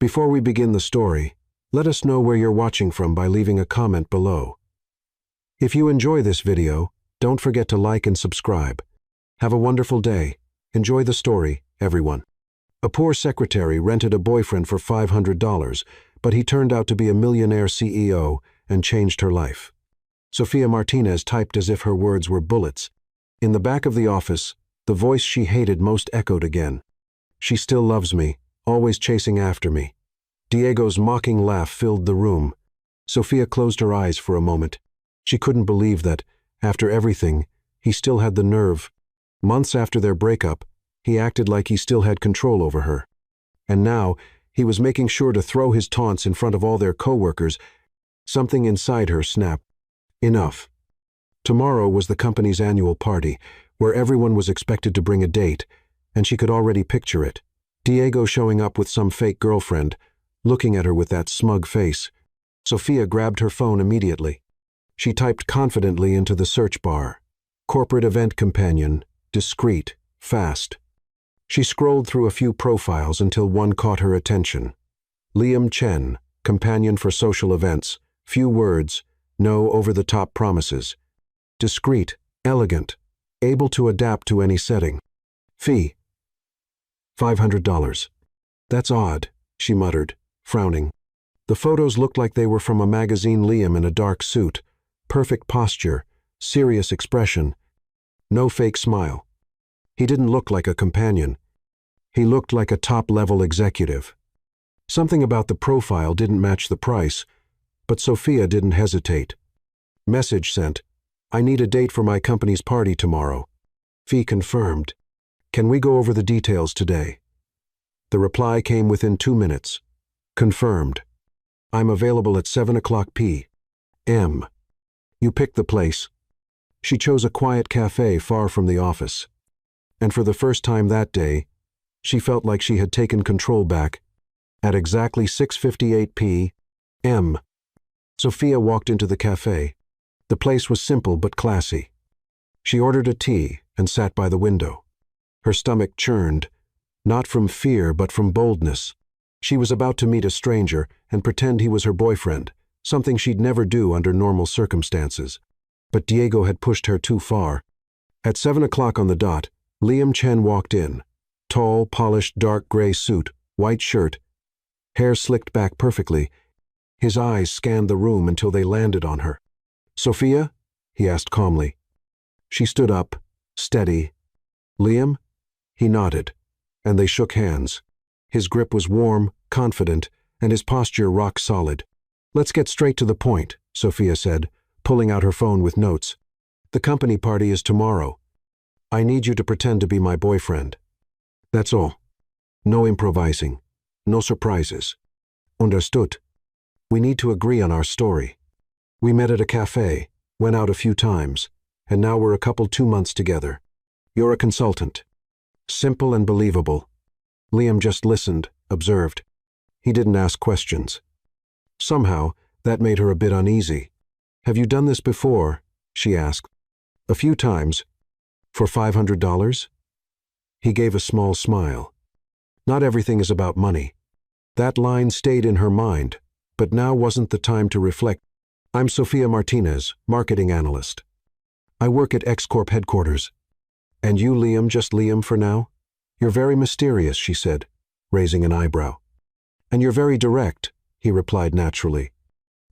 Before we begin the story, let us know where you're watching from by leaving a comment below. If you enjoy this video, don't forget to like and subscribe. Have a wonderful day. Enjoy the story, everyone. A poor secretary rented a boyfriend for $500, but he turned out to be a millionaire CEO and changed her life. Sofia Martinez typed as if her words were bullets. In the back of the office, the voice she hated most echoed again. She still loves me, always chasing after me. Diego's mocking laugh filled the room. Sofia closed her eyes for a moment. She couldn't believe that, after everything, he still had the nerve. Months after their breakup, he acted like he still had control over her. And now, he was making sure to throw his taunts in front of all their co-workers. Something inside her snapped. Enough. Tomorrow was the company's annual party, where everyone was expected to bring a date, and she could already picture it. Diego showing up with some fake girlfriend, looking at her with that smug face. Sofia grabbed her phone immediately. She typed confidently into the search bar. Corporate event companion, discreet, fast. She scrolled through a few profiles until one caught her attention. Liam Chen, companion for social events, few words, no over-the-top promises. Discreet, elegant, able to adapt to any setting. Fee: $500. That's odd, she muttered, frowning. The photos looked like they were from a magazine. Liam in a dark suit, perfect posture, serious expression, no fake smile. He didn't look like a companion. He looked like a top-level executive. Something about the profile didn't match the price, but Sofia didn't hesitate. Message sent. I need a date for my company's party tomorrow. Fee confirmed. Can we go over the details today? The reply came within 2 minutes. Confirmed. I'm available at 7 o'clock p.m. You picked the place. She chose a quiet cafe far from the office. And for the first time that day, she felt like she had taken control back. At exactly 6:58 p.m., Sofia walked into the cafe. The place was simple but classy. She ordered a tea and sat by the window. Her stomach churned, not from fear but from boldness. She was about to meet a stranger and pretend he was her boyfriend, something she'd never do under normal circumstances. But Diego had pushed her too far. At 7 o'clock on the dot, Liam Chen walked in. Tall, polished, dark gray suit, white shirt, hair slicked back perfectly. His eyes scanned the room until they landed on her. Sofia? He asked calmly. She stood up, steady. Liam? He nodded, and they shook hands. His grip was warm, confident, and his posture rock solid. Let's get straight to the point, Sofia said, pulling out her phone with notes. The company party is tomorrow. I need you to pretend to be my boyfriend. That's all. No improvising. No surprises. Understood? We need to agree on our story. We met at a cafe, went out a few times, and now we're a couple 2 months together. You're a consultant. Simple and believable. Liam just listened, observed. He didn't ask questions. Somehow, that made her a bit uneasy. Have you done this before? She asked. A few times. For $500? He gave a small smile. Not everything is about money. That line stayed in her mind, but now wasn't the time to reflect. I'm Sofia Martinez, marketing analyst. I work at X Corp headquarters. And you, Liam, just Liam for now? You're very mysterious, she said, raising an eyebrow. And you're very direct, he replied naturally.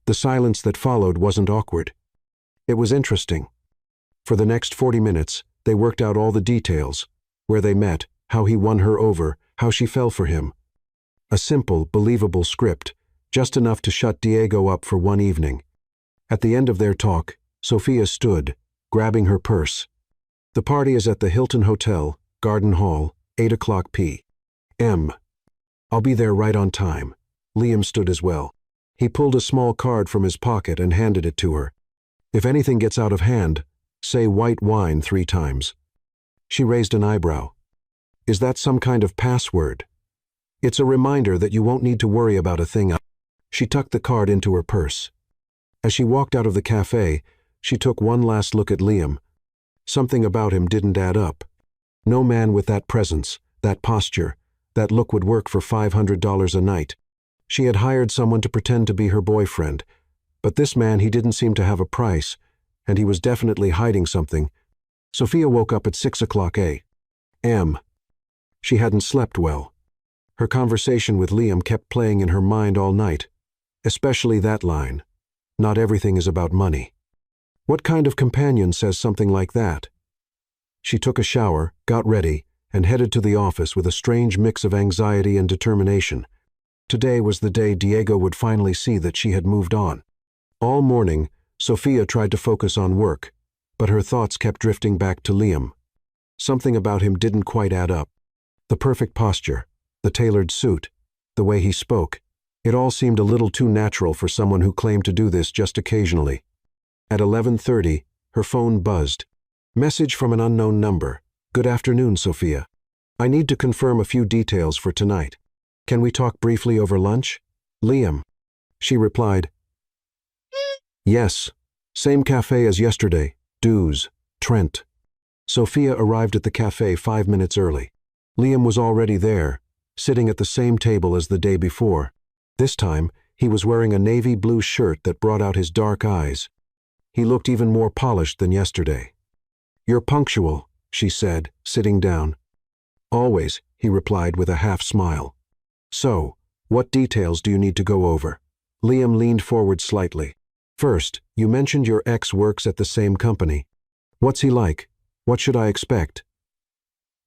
The silence that followed wasn't awkward. It was interesting. For the next 40 minutes, they worked out all the details, where they met, how he won her over, how she fell for him. A simple, believable script, just enough to shut Diego up for one evening. At the end of their talk, Sofia stood, grabbing her purse. The party is at the Hilton Hotel, Garden Hall, 8 o'clock p.m. I'll be there right on time. Liam stood as well. He pulled a small card from his pocket and handed it to her. If anything gets out of hand, say white wine 3 times. She raised an eyebrow. Is that some kind of password? It's a reminder that you won't need to worry about a thing. She tucked the card into her purse. As she walked out of the cafe, she took one last look at Liam. Something about him didn't add up. No man with that presence, that posture, that look would work for $500 a night. She had hired someone to pretend to be her boyfriend, but this man, he didn't seem to have a price, and he was definitely hiding something. Sophia woke up at 6 o'clock a.m. She hadn't slept well. Her conversation with Liam kept playing in her mind all night, especially that line, "Not everything is about money." What kind of companion says something like that? She took a shower, got ready, and headed to the office with a strange mix of anxiety and determination. Today was the day Diego would finally see that she had moved on. All morning, Sophia tried to focus on work, but her thoughts kept drifting back to Liam. Something about him didn't quite add up. The perfect posture, the tailored suit, the way he spoke, it all seemed a little too natural for someone who claimed to do this just occasionally. At 11:30, her phone buzzed. Message from an unknown number. "Good afternoon, Sophia. I need to confirm a few details for tonight. Can we talk briefly over lunch?" "Liam." She replied, "Yes. Same cafe as yesterday. Dues. Trent." Sophia arrived at the cafe 5 minutes early. Liam was already there, sitting at the same table as the day before. This time, he was wearing a navy blue shirt that brought out his dark eyes. He looked even more polished than yesterday. "You're punctual," she said, sitting down. "Always," he replied with a half smile. "So, what details do you need to go over?" Liam leaned forward slightly. "First, you mentioned your ex works at the same company. What's he like? What should I expect?"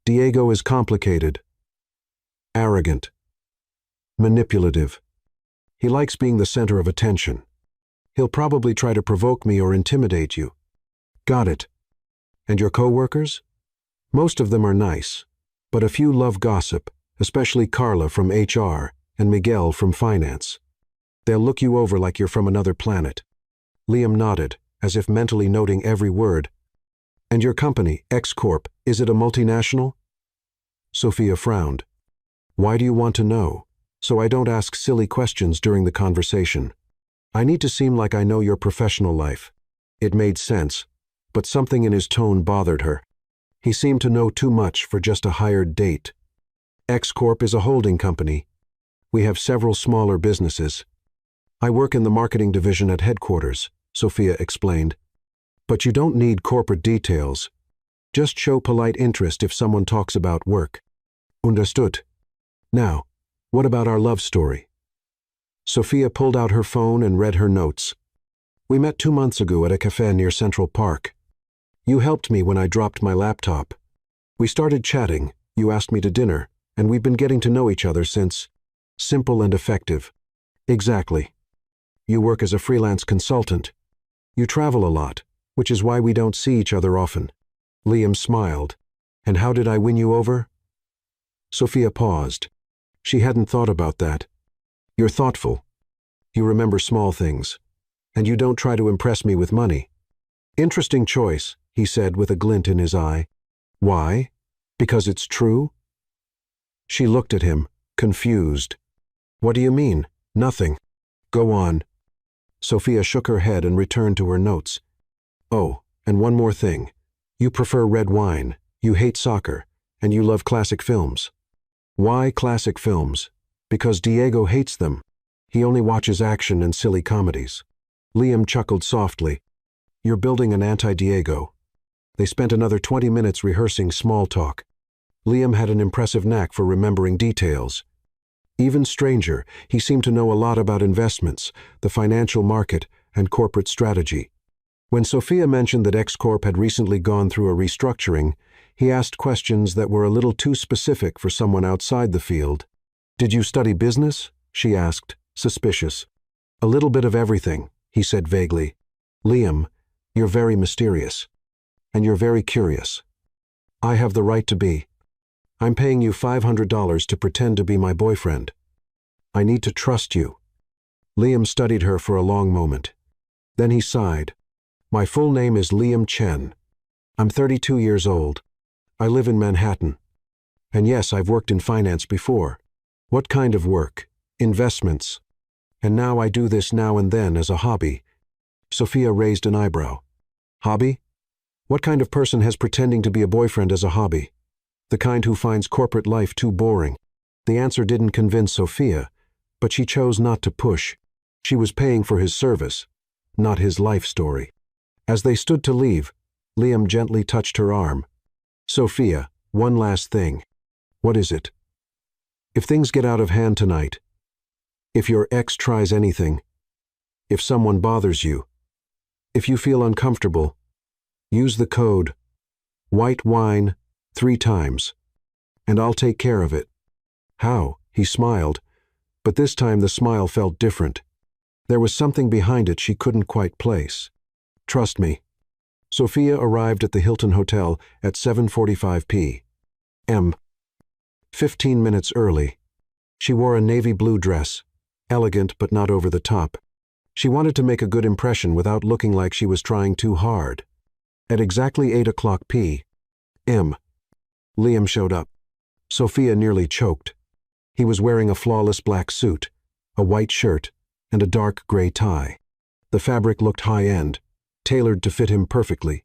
"Diego is complicated, arrogant, manipulative. He likes being the center of attention. He'll probably try to provoke me or intimidate you." "Got it. And your coworkers?" "Most of them are nice, but a few love gossip, especially Carla from HR and Miguel from finance. They'll look you over like you're from another planet." Liam nodded, as if mentally noting every word. "And your company, X Corp, is it a multinational?" Sophia frowned. "Why do you want to know?" "So I don't ask silly questions during the conversation. I need to seem like I know your professional life." It made sense, but something in his tone bothered her. He seemed to know too much for just a hired date. "X Corp is a holding company. We have several smaller businesses. I work in the marketing division at headquarters," Sophia explained. "But you don't need corporate details. Just show polite interest if someone talks about work." "Understood. Now, what about our love story?" Sophia pulled out her phone and read her notes. "We met 2 months ago at a cafe near Central Park. You helped me when I dropped my laptop. We started chatting, you asked me to dinner, and we've been getting to know each other since." "Simple and effective." "Exactly. You work as a freelance consultant. You travel a lot, which is why we don't see each other often." Liam smiled. "And how did I win you over?" Sophia paused. She hadn't thought about that. "You're thoughtful. You remember small things. And you don't try to impress me with money." "Interesting choice," he said with a glint in his eye. "Why? Because it's true?" She looked at him, confused. "What do you mean?" "Nothing. Go on." Sophia shook her head and returned to her notes. "Oh, and one more thing. You prefer red wine, you hate soccer, and you love classic films." "Why classic films?" "Because Diego hates them. He only watches action and silly comedies." Liam chuckled softly. "You're building an anti-Diego." They spent another 20 minutes rehearsing small talk. Liam had an impressive knack for remembering details. Even stranger, he seemed to know a lot about investments, the financial market, and corporate strategy. When Sophia mentioned that X Corp had recently gone through a restructuring, he asked questions that were a little too specific for someone outside the field. "Did you study business?" she asked, suspicious. "A little bit of everything," he said vaguely. "Liam, you're very mysterious. And you're very curious. I have the right to be. I'm paying you $500 to pretend to be my boyfriend. I need to trust you." Liam studied her for a long moment. Then he sighed. "My full name is Liam Chen. I'm 32 years old. I live in Manhattan. And yes, I've worked in finance before." "What kind of work?" "Investments. And now I do this now and then as a hobby." Sophia raised an eyebrow. "Hobby? What kind of person has pretending to be a boyfriend as a hobby? The kind who finds corporate life too boring." The answer didn't convince Sophia, but she chose not to push. She was paying for his service, not his life story. As they stood to leave, Liam gently touched her arm. "Sophia, one last thing." "What is it?" "If things get out of hand tonight, if your ex tries anything, if someone bothers you, if you feel uncomfortable, use the code white wine 3 times, and I'll take care of it." "How?" He smiled, but this time the smile felt different. There was something behind it she couldn't quite place. "Trust me." Sophia arrived at the Hilton Hotel at 7:45 p.m. 15 minutes early. She wore a navy blue dress, elegant but not over the top. She wanted to make a good impression without looking like she was trying too hard. At exactly 8 o'clock p.m., Liam showed up. Sophia nearly choked. He was wearing a flawless black suit, a white shirt, and a dark gray tie. The fabric looked high-end, tailored to fit him perfectly.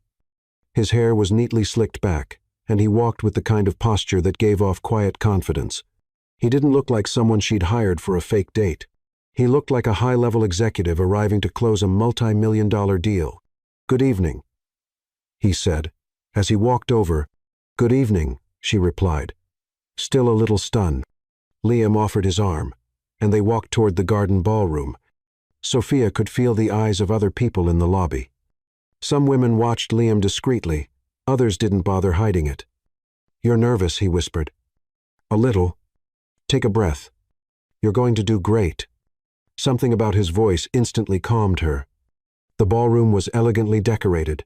His hair was neatly slicked back, and he walked with the kind of posture that gave off quiet confidence. He didn't look like someone she'd hired for a fake date. He looked like a high-level executive arriving to close a multi-million-dollar deal. "Good evening," he said. As he walked over, "Good evening," she replied, still a little stunned. Liam offered his arm, and they walked toward the garden ballroom. Sophia could feel the eyes of other people in the lobby. Some women watched Liam discreetly, others didn't bother hiding it. "You're nervous," he whispered. "A little. Take a breath. You're going to do great." Something about his voice instantly calmed her. The ballroom was elegantly decorated.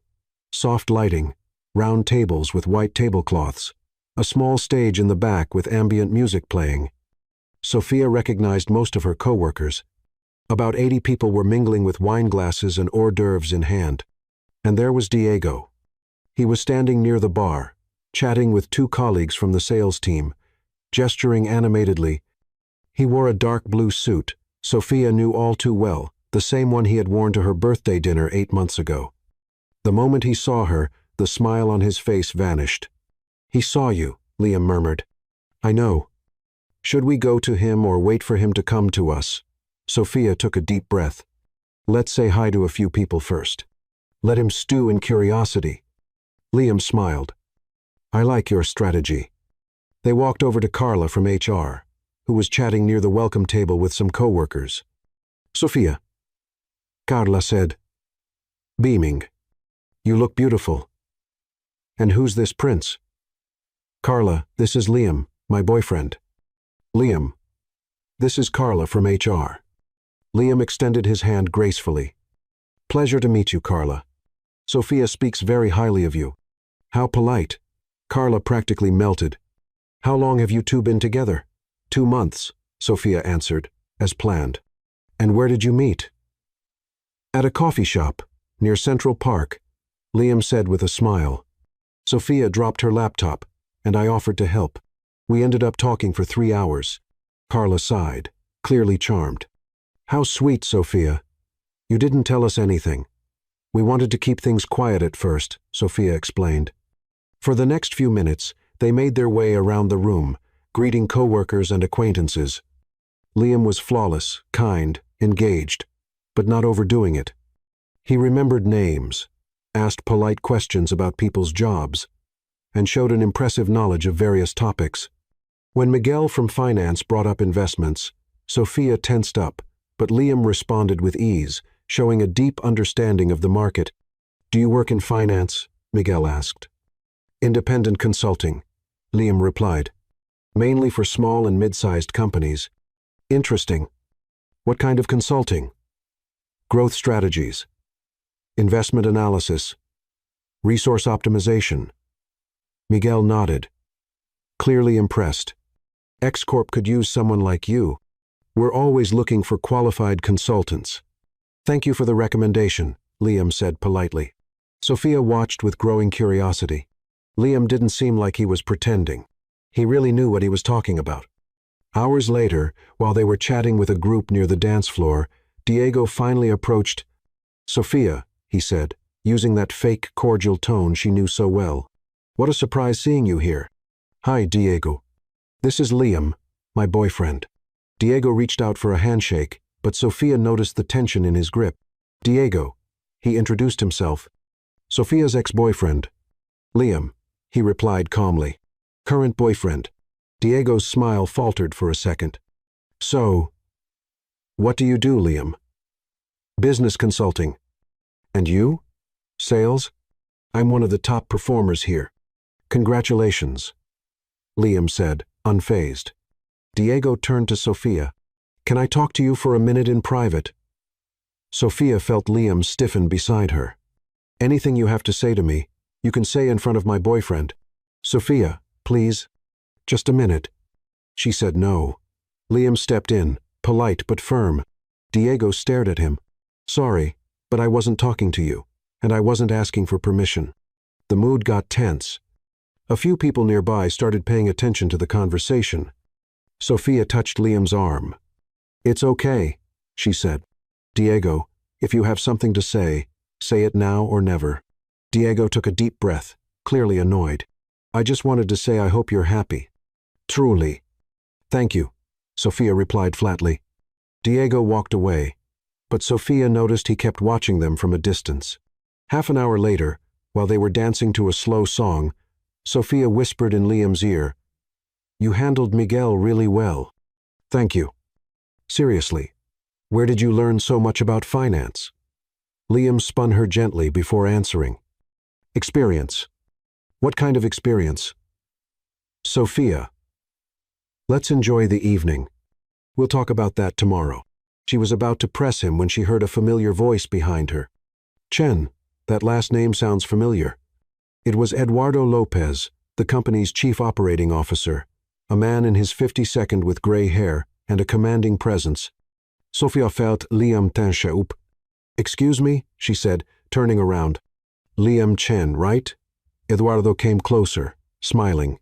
Soft lighting, round tables with white tablecloths, a small stage in the back with ambient music playing. Sophia recognized most of her co-workers. About 80 people were mingling with wine glasses and hors d'oeuvres in hand. And there was Diego. He was standing near the bar, chatting with 2 colleagues from the sales team, gesturing animatedly. He wore a dark blue suit, Sophia knew all too well, the same one he had worn to her birthday dinner 8 months ago. The moment he saw her, the smile on his face vanished. "He saw you," Liam murmured. "I know. Should we go to him or wait for him to come to us?" Sophia took a deep breath. "Let's say hi to a few people first. Let him stew in curiosity." Liam smiled. "I like your strategy." They walked over to Carla from HR, who was chatting near the welcome table with some co-workers. "Sophia," Carla said, beaming, "you look beautiful." "And who's this prince?" "Carla, this is Liam, my boyfriend." "Liam, this is Carla from HR." Liam extended his hand gracefully. "Pleasure to meet you, Carla. Sophia speaks very highly of you." "How polite." Carla practically melted. "How long have you 2 been together?" 2 months, Sophia answered, as planned. "And where did you meet?" "At a coffee shop, near Central Park," Liam said with a smile. Sophia dropped her laptop, and I offered to help. We ended up talking for 3 hours. Carla sighed, clearly charmed. "How sweet, Sophia. You didn't tell us anything." "We wanted to keep things quiet at first," Sophia explained. For the next few minutes, they made their way around the room, greeting co-workers and acquaintances. Liam was flawless, kind, engaged, but not overdoing it. He remembered names, asked polite questions about people's jobs, and showed an impressive knowledge of various topics. When Miguel from finance brought up investments, Sophia tensed up, but Liam responded with ease, showing a deep understanding of the market. "Do you work in finance?" Miguel asked. "Independent consulting," Liam replied. "Mainly for small and mid-sized companies." "Interesting. What kind of consulting?" "Growth strategies, investment analysis, resource optimization." Miguel nodded, clearly impressed. "X-Corp could use someone like you. We're always looking for qualified consultants." "Thank you for the recommendation," Liam said politely. Sophia watched with growing curiosity. Liam didn't seem like he was pretending. He really knew what he was talking about. Hours later, while they were chatting with a group near the dance floor, Diego finally approached. "Sophia," he said, using that fake cordial tone she knew so well. "What a surprise seeing you here." "Hi, Diego. This is Liam, my boyfriend." Diego reached out for a handshake, but Sophia noticed the tension in his grip. Diego, he introduced himself. Sophia's ex-boyfriend. Liam, he replied calmly. Current boyfriend. Diego's smile faltered for a second. So, what do you do, Liam? Business consulting. And you? Sales? I'm one of the top performers here. Congratulations, Liam said, unfazed. Diego turned to Sophia. Can I talk to you for a minute in private? Sophia felt Liam stiffen beside her. Anything you have to say to me, you can say in front of my boyfriend. Sophia, please. Just a minute. She said no. Liam stepped in, polite but firm. Diego stared at him. Sorry, but I wasn't talking to you, and I wasn't asking for permission. The mood got tense. A few people nearby started paying attention to the conversation. Sophia touched Liam's arm. It's okay, she said. Diego, if you have something to say it now or never. Diego took a deep breath, clearly annoyed. I just wanted to say I hope you're happy. Truly. Thank you, Sophia replied flatly. Diego walked away, but Sophia noticed he kept watching them from a distance. Half an hour later, while they were dancing to a slow song, Sophia whispered in Liam's ear, You handled Miguel really well. Thank you. Seriously, where did you learn so much about finance? Liam spun her gently before answering. Experience. What kind of experience? Sophia. Let's enjoy the evening. We'll talk about that tomorrow. She was about to press him when she heard a familiar voice behind her. Chen, that last name sounds familiar. It was Eduardo Lopez, the company's chief operating officer, a man in his 52nd with gray hair and a commanding presence. Sophia felt Liam Tanshaup. Excuse me, she said, turning around. Liam Chen, right? Eduardo came closer, smiling.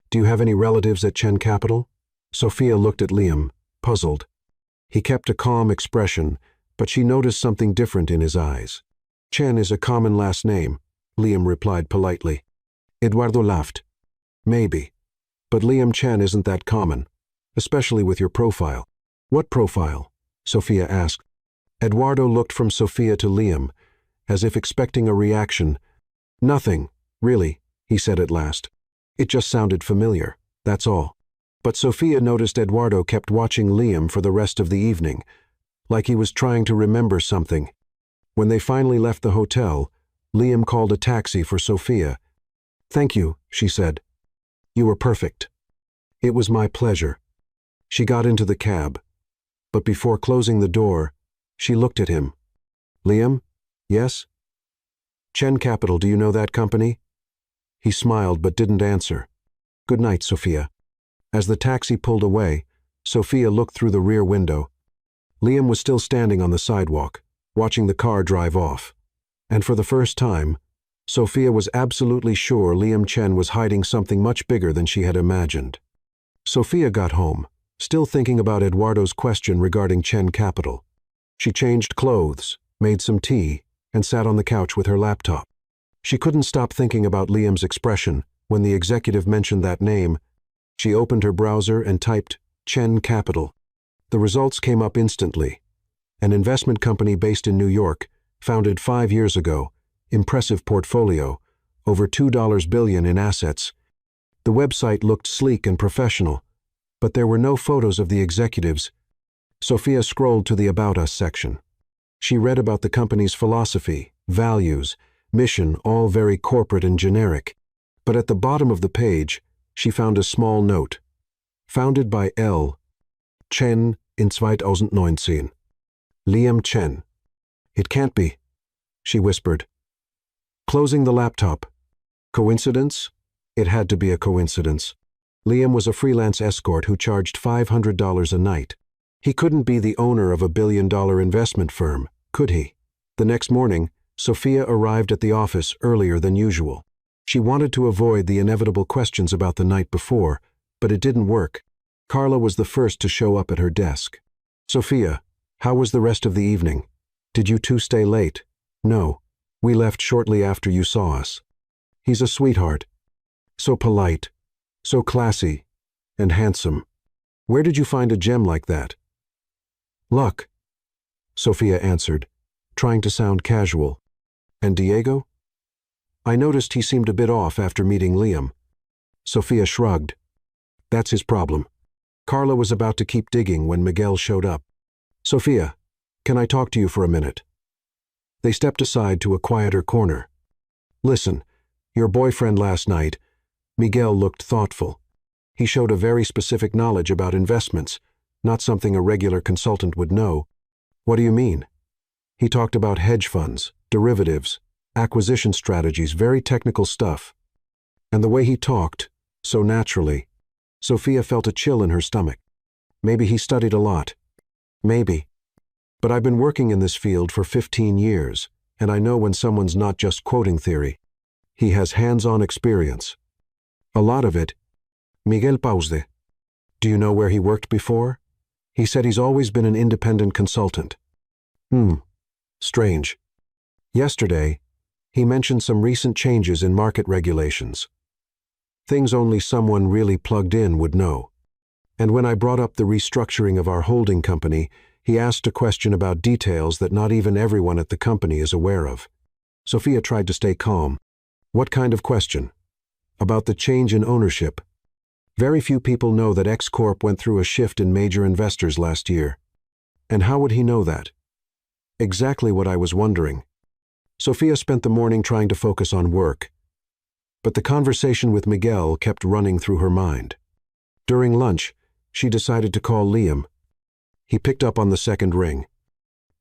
Do you have any relatives at Chen Capital? Sophia looked at Liam, puzzled. He kept a calm expression, but she noticed something different in his eyes. Chen is a common last name, Liam replied politely. Eduardo laughed. Maybe. But Liam Chen isn't that common, especially with your profile. What profile? Sophia asked. Eduardo looked from Sophia to Liam, as if expecting a reaction. Nothing, really, he said at last. It just sounded familiar, that's all. But Sophia noticed Eduardo kept watching Liam for the rest of the evening, like he was trying to remember something. When they finally left the hotel, Liam called a taxi for Sophia. Thank you, she said. You were perfect. It was my pleasure. She got into the cab, but before closing the door, she looked at him. Liam? Yes? Chen Capital, do you know that company? He smiled but didn't answer. Good night, Sophia. As the taxi pulled away, Sophia looked through the rear window. Liam was still standing on the sidewalk, watching the car drive off. And for the first time, Sophia was absolutely sure Liam Chen was hiding something much bigger than she had imagined. Sophia got home, still thinking about Eduardo's question regarding Chen Capital. She changed clothes, made some tea, and sat on the couch with her laptop. She couldn't stop thinking about Liam's expression when the executive mentioned that name. She opened her browser and typed Chen Capital. The results came up instantly. An investment company based in New York, founded 5 years ago, impressive portfolio, over $2 billion in assets. The website looked sleek and professional, but there were no photos of the executives. Sophia scrolled to the About Us section. She read about the company's philosophy, values, mission, all very corporate and generic. But at the bottom of the page, she found a small note. Founded by L. Chen in 2019. Liam Chen. It can't be, she whispered. Closing the laptop. Coincidence? It had to be a coincidence. Liam was a freelance escort who charged $500 a night. He couldn't be the owner of a billion-dollar investment firm, could he? The next morning, Sophia arrived at the office earlier than usual. She wanted to avoid the inevitable questions about the night before, but it didn't work. Carla was the first to show up at her desk. Sophia, how was the rest of the evening? Did you two stay late? No, we left shortly after you saw us. He's a sweetheart. So polite, so classy, and handsome. Where did you find a gem like that? Luck, Sophia answered, trying to sound casual. And Diego? I noticed he seemed a bit off after meeting Liam. Sophia shrugged. That's his problem. Carla was about to keep digging when Miguel showed up. Sophia, can I talk to you for a minute? They stepped aside to a quieter corner. Listen, your boyfriend last night, Miguel looked thoughtful. He showed a very specific knowledge about investments, not something a regular consultant would know. What do you mean? He talked about hedge funds, derivatives, acquisition strategies, very technical stuff. And the way he talked, so naturally, Sophia felt a chill in her stomach. Maybe he studied a lot. Maybe. But I've been working in this field for 15 years, and I know when someone's not just quoting theory. He has hands-on experience. A lot of it. Miguel paused. Do you know where he worked before? He said he's always been an independent consultant. Strange. Yesterday, he mentioned some recent changes in market regulations. Things only someone really plugged in would know. And when I brought up the restructuring of our holding company, he asked a question about details that not even everyone at the company is aware of. Sophia tried to stay calm. What kind of question? About the change in ownership. Very few people know that X-Corp went through a shift in major investors last year. And how would he know that? Exactly what I was wondering. Sophia spent the morning trying to focus on work. But the conversation with Miguel kept running through her mind. During lunch, she decided to call Liam. He picked up on the second ring.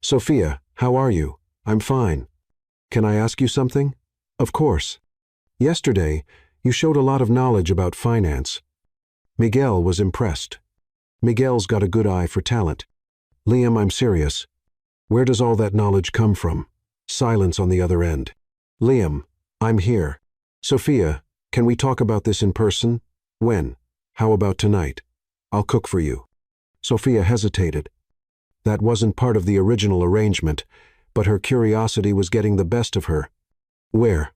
Sophia, how are you? I'm fine. Can I ask you something? Of course. Yesterday, you showed a lot of knowledge about finance. Miguel was impressed. Miguel's got a good eye for talent. Liam, I'm serious. Where does all that knowledge come from? Silence on the other end. Liam, I'm here. Sophia, can we talk about this in person? When? How about tonight? I'll cook for you. Sophia hesitated. That wasn't part of the original arrangement, but her curiosity was getting the best of her. Where?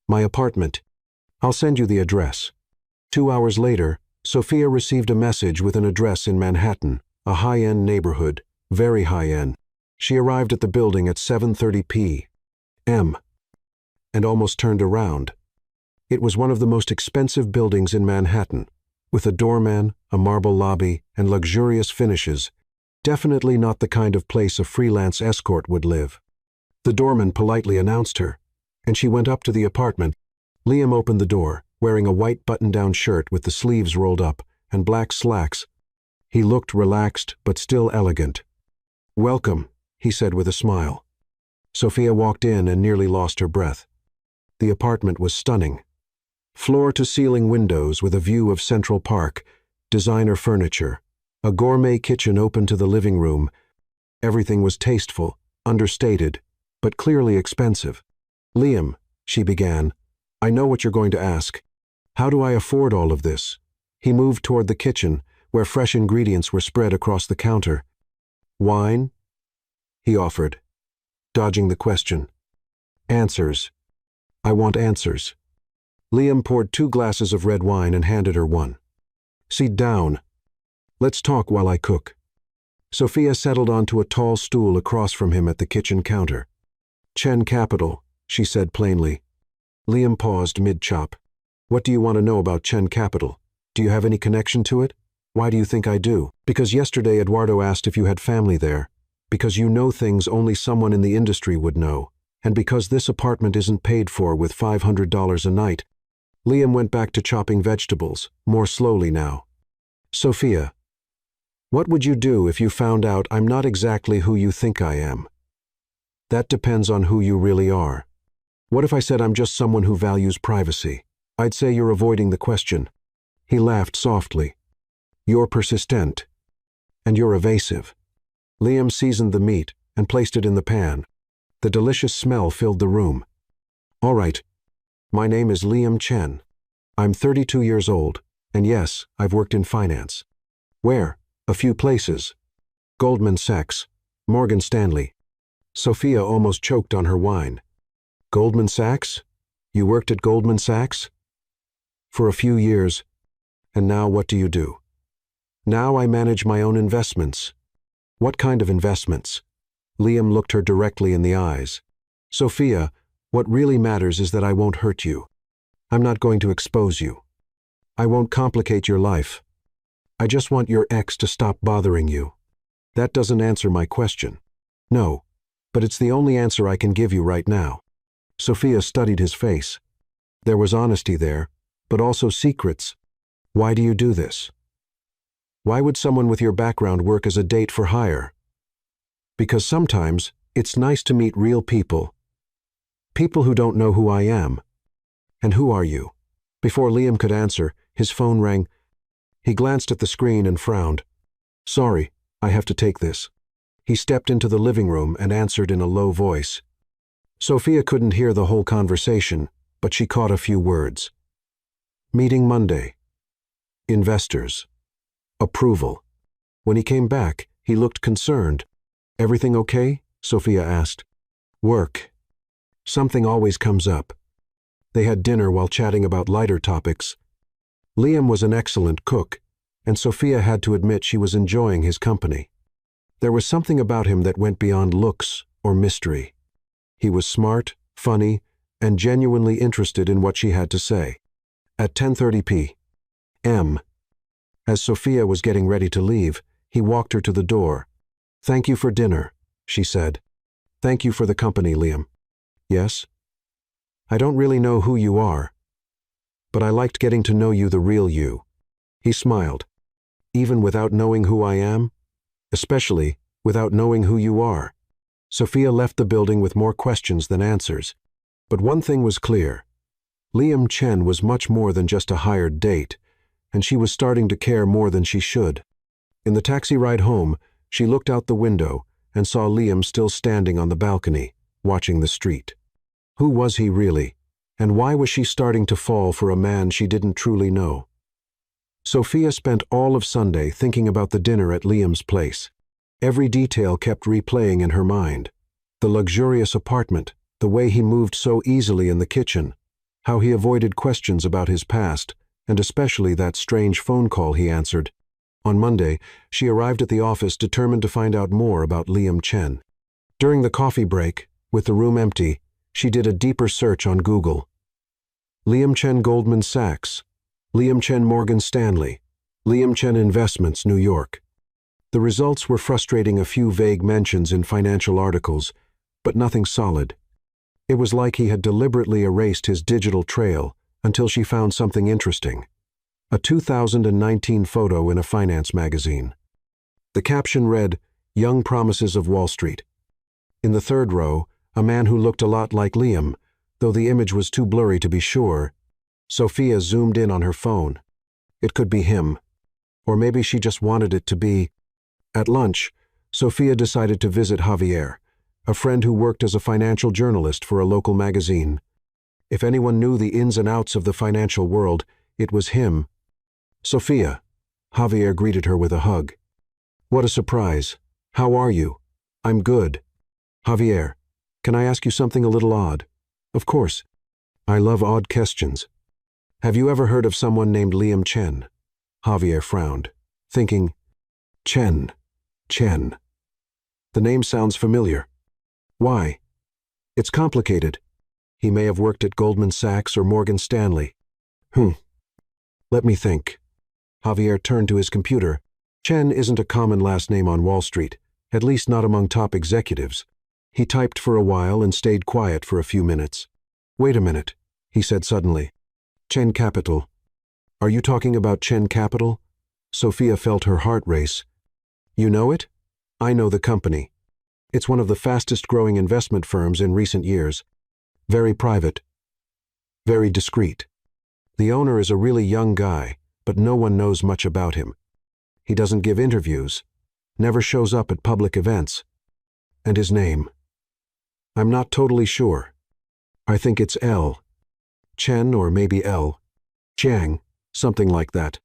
My apartment. I'll send you the address. 2 hours later, Sophia received a message with an address in Manhattan, a high-end neighborhood, very high-end. She arrived at the building at 7:30 p.m. and almost turned around. It was one of the most expensive buildings in Manhattan, with a doorman, a marble lobby, and luxurious finishes. Definitely not the kind of place a freelance escort would live. The doorman politely announced her, and she went up to the apartment. Liam opened the door, wearing a white button-down shirt with the sleeves rolled up and black slacks. He looked relaxed but still elegant. Welcome, he said with a smile. Sophia walked in and nearly lost her breath. The apartment was stunning. Floor-to-ceiling windows with a view of Central Park, designer furniture, a gourmet kitchen open to the living room. Everything was tasteful, understated, but clearly expensive. Liam, she began, I know what you're going to ask. How do I afford all of this? He moved toward the kitchen, where fresh ingredients were spread across the counter. Wine? He offered, dodging the question. Answers. I want answers. Liam poured 2 glasses of red wine and handed her one. Sit down. Let's talk while I cook. Sophia settled onto a tall stool across from him at the kitchen counter. Chen Capital, she said plainly. Liam paused mid-chop. What do you want to know about Chen Capital? Do you have any connection to it? Why do you think I do? Because yesterday Eduardo asked if you had family there. Because you know things only someone in the industry would know. And because this apartment isn't paid for with $500 a night. Liam went back to chopping vegetables, more slowly now. Sophia, what would you do if you found out I'm not exactly who you think I am? That depends on who you really are. What if I said I'm just someone who values privacy? I'd say you're avoiding the question. He laughed softly. You're persistent. And you're evasive. Liam seasoned the meat and placed it in the pan. The delicious smell filled the room. All right. My name is Liam Chen. I'm 32 years old, and yes, I've worked in finance. Where? A few places. Goldman Sachs, Morgan Stanley. Sophia almost choked on her wine. Goldman Sachs? You worked at Goldman Sachs? For a few years. And now what do you do? Now I manage my own investments. What kind of investments? Liam looked her directly in the eyes. Sophia, what really matters is that I won't hurt you. I'm not going to expose you. I won't complicate your life. I just want your ex to stop bothering you. That doesn't answer my question. No, but it's the only answer I can give you right now. Sophia studied his face. There was honesty there, but also secrets. Why do you do this? Why would someone with your background work as a date for hire? Because sometimes it's nice to meet real people. People who don't know who I am. And who are you? Before Liam could answer, his phone rang. He glanced at the screen and frowned. Sorry, I have to take this. He stepped into the living room and answered in a low voice. Sophia couldn't hear the whole conversation, but she caught a few words. Meeting Monday. Investors. Approval. When he came back, he looked concerned. Everything okay? Sophia asked. Work. Something always comes up. They had dinner while chatting about lighter topics. Liam was an excellent cook, and Sophia had to admit she was enjoying his company. There was something about him that went beyond looks or mystery. He was smart, funny, and genuinely interested in what she had to say. At 10:30 p.m., as Sophia was getting ready to leave, he walked her to the door. Thank you for dinner, she said. Thank you for the company, Liam. Yes? I don't really know who you are, but I liked getting to know you, the real you. He smiled. Even without knowing who I am? Especially without knowing who you are. Sophia left the building with more questions than answers. But one thing was clear. Liam Chen was much more than just a hired date, and she was starting to care more than she should. In the taxi ride home, she looked out the window and saw Liam still standing on the balcony, watching the street. Who was he really, and why was she starting to fall for a man she didn't truly know? Sophia spent all of Sunday thinking about the dinner at Liam's place. Every detail kept replaying in her mind. The luxurious apartment, the way he moved so easily in the kitchen, how he avoided questions about his past, and especially that strange phone call he answered. On Monday, she arrived at the office determined to find out more about Liam Chen. During the coffee break, with the room empty, she did a deeper search on Google. Liam Chen Goldman Sachs, Liam Chen Morgan Stanley, Liam Chen Investments, New York. The results were frustrating, a few vague mentions in financial articles, but nothing solid. It was like he had deliberately erased his digital trail until she found something interesting. A 2019 photo in a finance magazine. The caption read, Young Promises of Wall Street. In the third row, a man who looked a lot like Liam, though the image was too blurry to be sure. Sophia zoomed in on her phone. It could be him. Or maybe she just wanted it to be. At lunch, Sophia decided to visit Javier, a friend who worked as a financial journalist for a local magazine. If anyone knew the ins and outs of the financial world, it was him. Sophia. Javier greeted her with a hug. What a surprise. How are you? I'm good. Javier, can I ask you something a little odd? Of course. I love odd questions. Have you ever heard of someone named Liam Chen? Javier frowned, thinking, Chen. The name sounds familiar. Why? It's complicated. He may have worked at Goldman Sachs or Morgan Stanley. Let me think. Javier turned to his computer. Chen isn't a common last name on Wall Street, at least not among top executives. He typed for a while and stayed quiet for a few minutes. Wait a minute, he said suddenly. Chen Capital. Are you talking about Chen Capital? Sophia felt her heart race. You know it? I know the company. It's one of the fastest growing investment firms in recent years. Very private. Very discreet. The owner is a really young guy, but no one knows much about him. He doesn't give interviews, never shows up at public events. And his name? I'm not totally sure. I think it's L. Chen or maybe L. Jiang, something like that.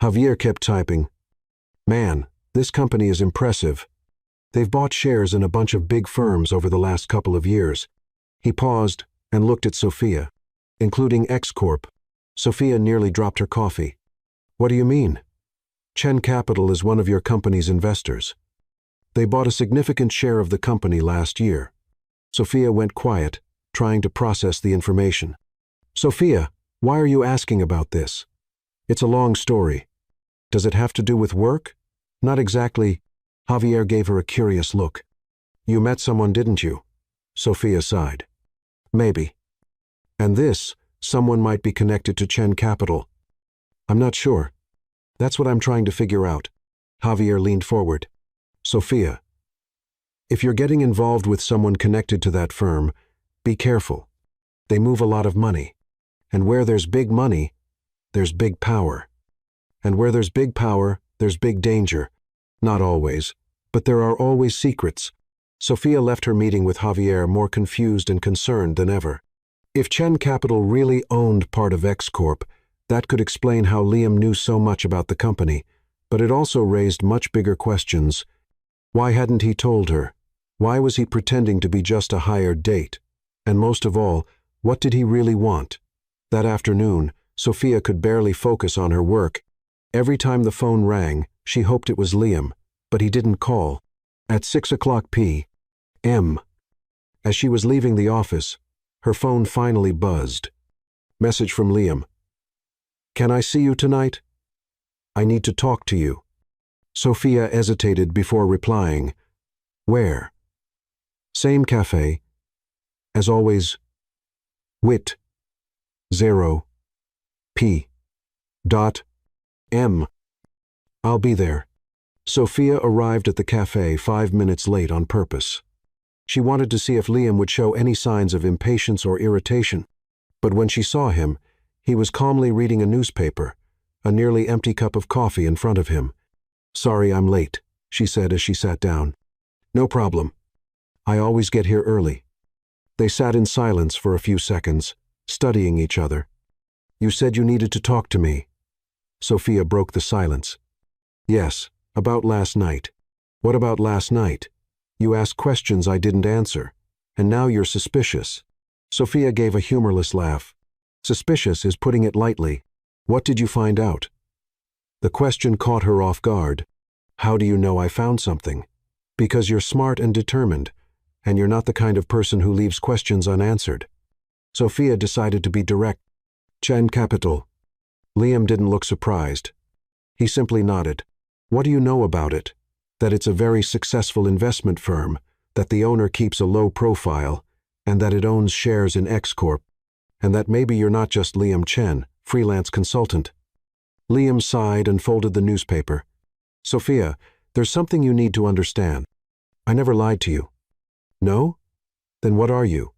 Javier kept typing. Man, this company is impressive. They've bought shares in a bunch of big firms over the last couple of years. He paused and looked at Sophia, including X Corp. Sophia nearly dropped her coffee. What do you mean? Chen Capital is one of your company's investors. They bought a significant share of the company last year. Sophia went quiet, trying to process the information. Sophia, why are you asking about this? It's a long story. Does it have to do with work? Not exactly. Javier gave her a curious look. You met someone, didn't you? Sophia sighed. Maybe. And this, someone might be connected to Chen Capital. I'm not sure. That's what I'm trying to figure out. Javier leaned forward. Sophia, if you're getting involved with someone connected to that firm, be careful. They move a lot of money. And where there's big money, there's big power. And where there's big power, there's big danger. Not always, but there are always secrets. Sophia left her meeting with Javier more confused and concerned than ever. If Chen Capital really owned part of X Corp, that could explain how Liam knew so much about the company, but it also raised much bigger questions. Why hadn't he told her? Why was he pretending to be just a hired date? And most of all, what did he really want? That afternoon, Sophia could barely focus on her work. Every time the phone rang, she hoped it was Liam, but he didn't call. At 6:00 p.m., as she was leaving the office, her phone finally buzzed. Message from Liam. Can I see you tonight? I need to talk to you. Sophia hesitated before replying. Where? Same cafe. As always. Wit. 0. P. M. I'll be there. Sophia arrived at the cafe 5 minutes late on purpose. She wanted to see if Liam would show any signs of impatience or irritation, but when she saw him, he was calmly reading a newspaper, a nearly empty cup of coffee in front of him. Sorry I'm late, she said as she sat down. No problem. I always get here early. They sat in silence for a few seconds, studying each other. You said you needed to talk to me. Sophia broke the silence. Yes, about last night. What about last night? You asked questions I didn't answer, and now you're suspicious. Sophia gave a humorless laugh. Suspicious is putting it lightly. What did you find out? The question caught her off guard. How do you know I found something? Because you're smart and determined, and you're not the kind of person who leaves questions unanswered. Sophia decided to be direct. Chen Capital. Liam didn't look surprised. He simply nodded. What do you know about it? That it's a very successful investment firm, that the owner keeps a low profile, and that it owns shares in X Corp, and that maybe you're not just Liam Chen, freelance consultant. Liam sighed and folded the newspaper. Sophia, there's something you need to understand. I never lied to you. No? Then what are you?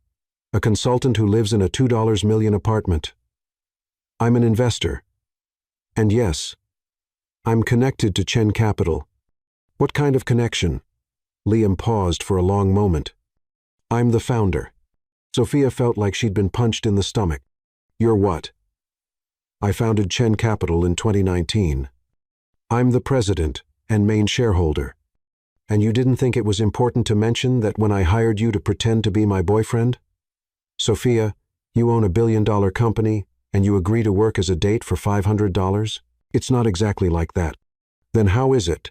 A consultant who lives in a $2 million apartment. I'm an investor. And yes, I'm connected to Chen Capital. What kind of connection? Liam paused for a long moment. I'm the founder. Sophia felt like she'd been punched in the stomach. You're what? I founded Chen Capital in 2019. I'm the president and main shareholder. And you didn't think it was important to mention that when I hired you to pretend to be my boyfriend? Sophia, you own a billion-dollar company and you agree to work as a date for $500? It's not exactly like that. Then how is it?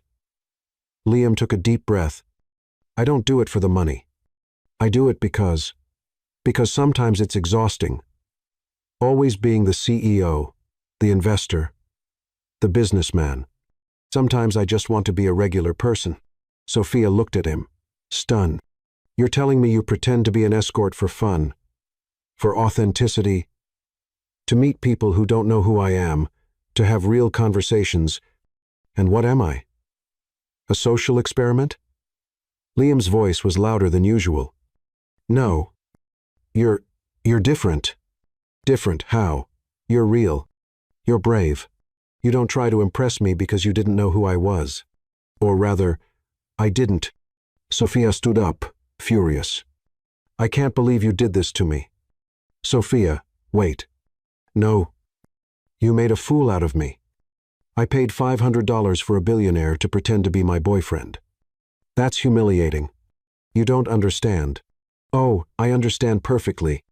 Liam took a deep breath. I don't do it for the money. I do it because sometimes it's exhausting. Always being the CEO, the investor, the businessman. Sometimes I just want to be a regular person. Sophia looked at him, stunned. You're telling me you pretend to be an escort for fun, for authenticity, to meet people who don't know who I am, to have real conversations, and what am I? A social experiment? Liam's voice was louder than usual. No. You're different. Different, how? You're real. You're brave. You don't try to impress me because you didn't know who I was. Or rather, I didn't. Sophia stood up, furious. I can't believe you did this to me. Sophia, wait. No. You made a fool out of me. I paid $500 for a billionaire to pretend to be my boyfriend. That's humiliating. You don't understand. Oh, I understand perfectly.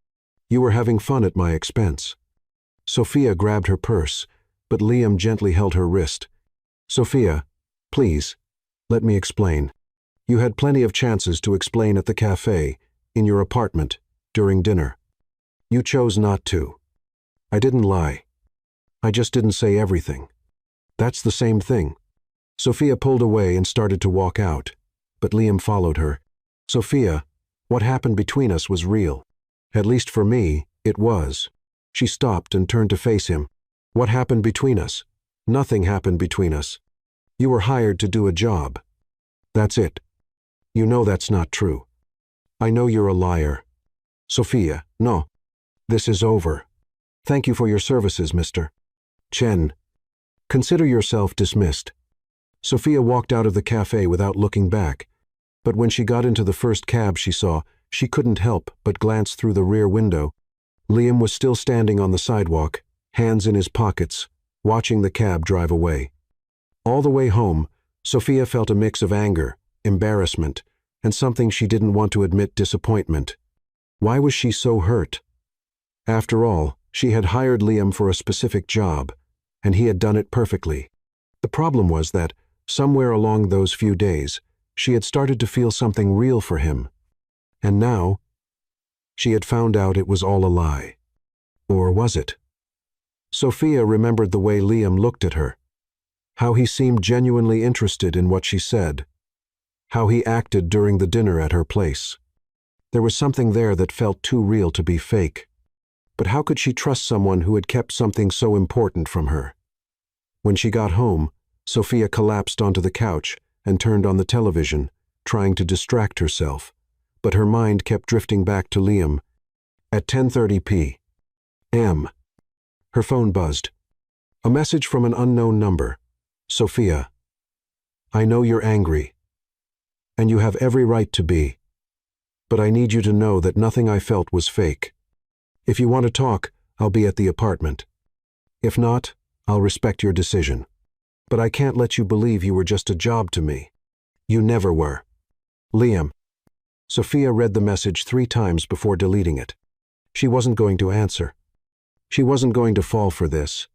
You were having fun at my expense. Sophia grabbed her purse, but Liam gently held her wrist. Sophia, please, let me explain. You had plenty of chances to explain at the cafe, in your apartment, during dinner. You chose not to. I didn't lie. I just didn't say everything. That's the same thing. Sophia pulled away and started to walk out, but Liam followed her. Sophia, what happened between us was real. At least for me, it was. She stopped and turned to face him. What happened between us? Nothing happened between us. You were hired to do a job. That's it. You know that's not true. I know you're a liar. Sophia, no. This is over. Thank you for your services, Mr. Chen. Consider yourself dismissed. Sophia walked out of the cafe without looking back, but when she got into the first cab she saw, she couldn't help but glance through the rear window. Liam was still standing on the sidewalk, hands in his pockets, watching the cab drive away. All the way home, Sophia felt a mix of anger, embarrassment, and something she didn't want to admit, disappointment. Why was she so hurt? After all, she had hired Liam for a specific job, and he had done it perfectly. The problem was that, somewhere along those few days, she had started to feel something real for him. And now, she had found out it was all a lie. Or was it? Sophia remembered the way Liam looked at her, how he seemed genuinely interested in what she said, how he acted during the dinner at her place. There was something there that felt too real to be fake. But how could she trust someone who had kept something so important from her? When she got home, Sophia collapsed onto the couch and turned on the television, trying to distract herself, but her mind kept drifting back to Liam. At 10:30 p.m., her phone buzzed. A message from an unknown number. Sophia, I know you're angry, and you have every right to be, but I need you to know that nothing I felt was fake. If you want to talk, I'll be at the apartment. If not, I'll respect your decision. But I can't let you believe you were just a job to me. You never were. Liam. Sophia read the message 3 times before deleting it. She wasn't going to answer. She wasn't going to fall for this.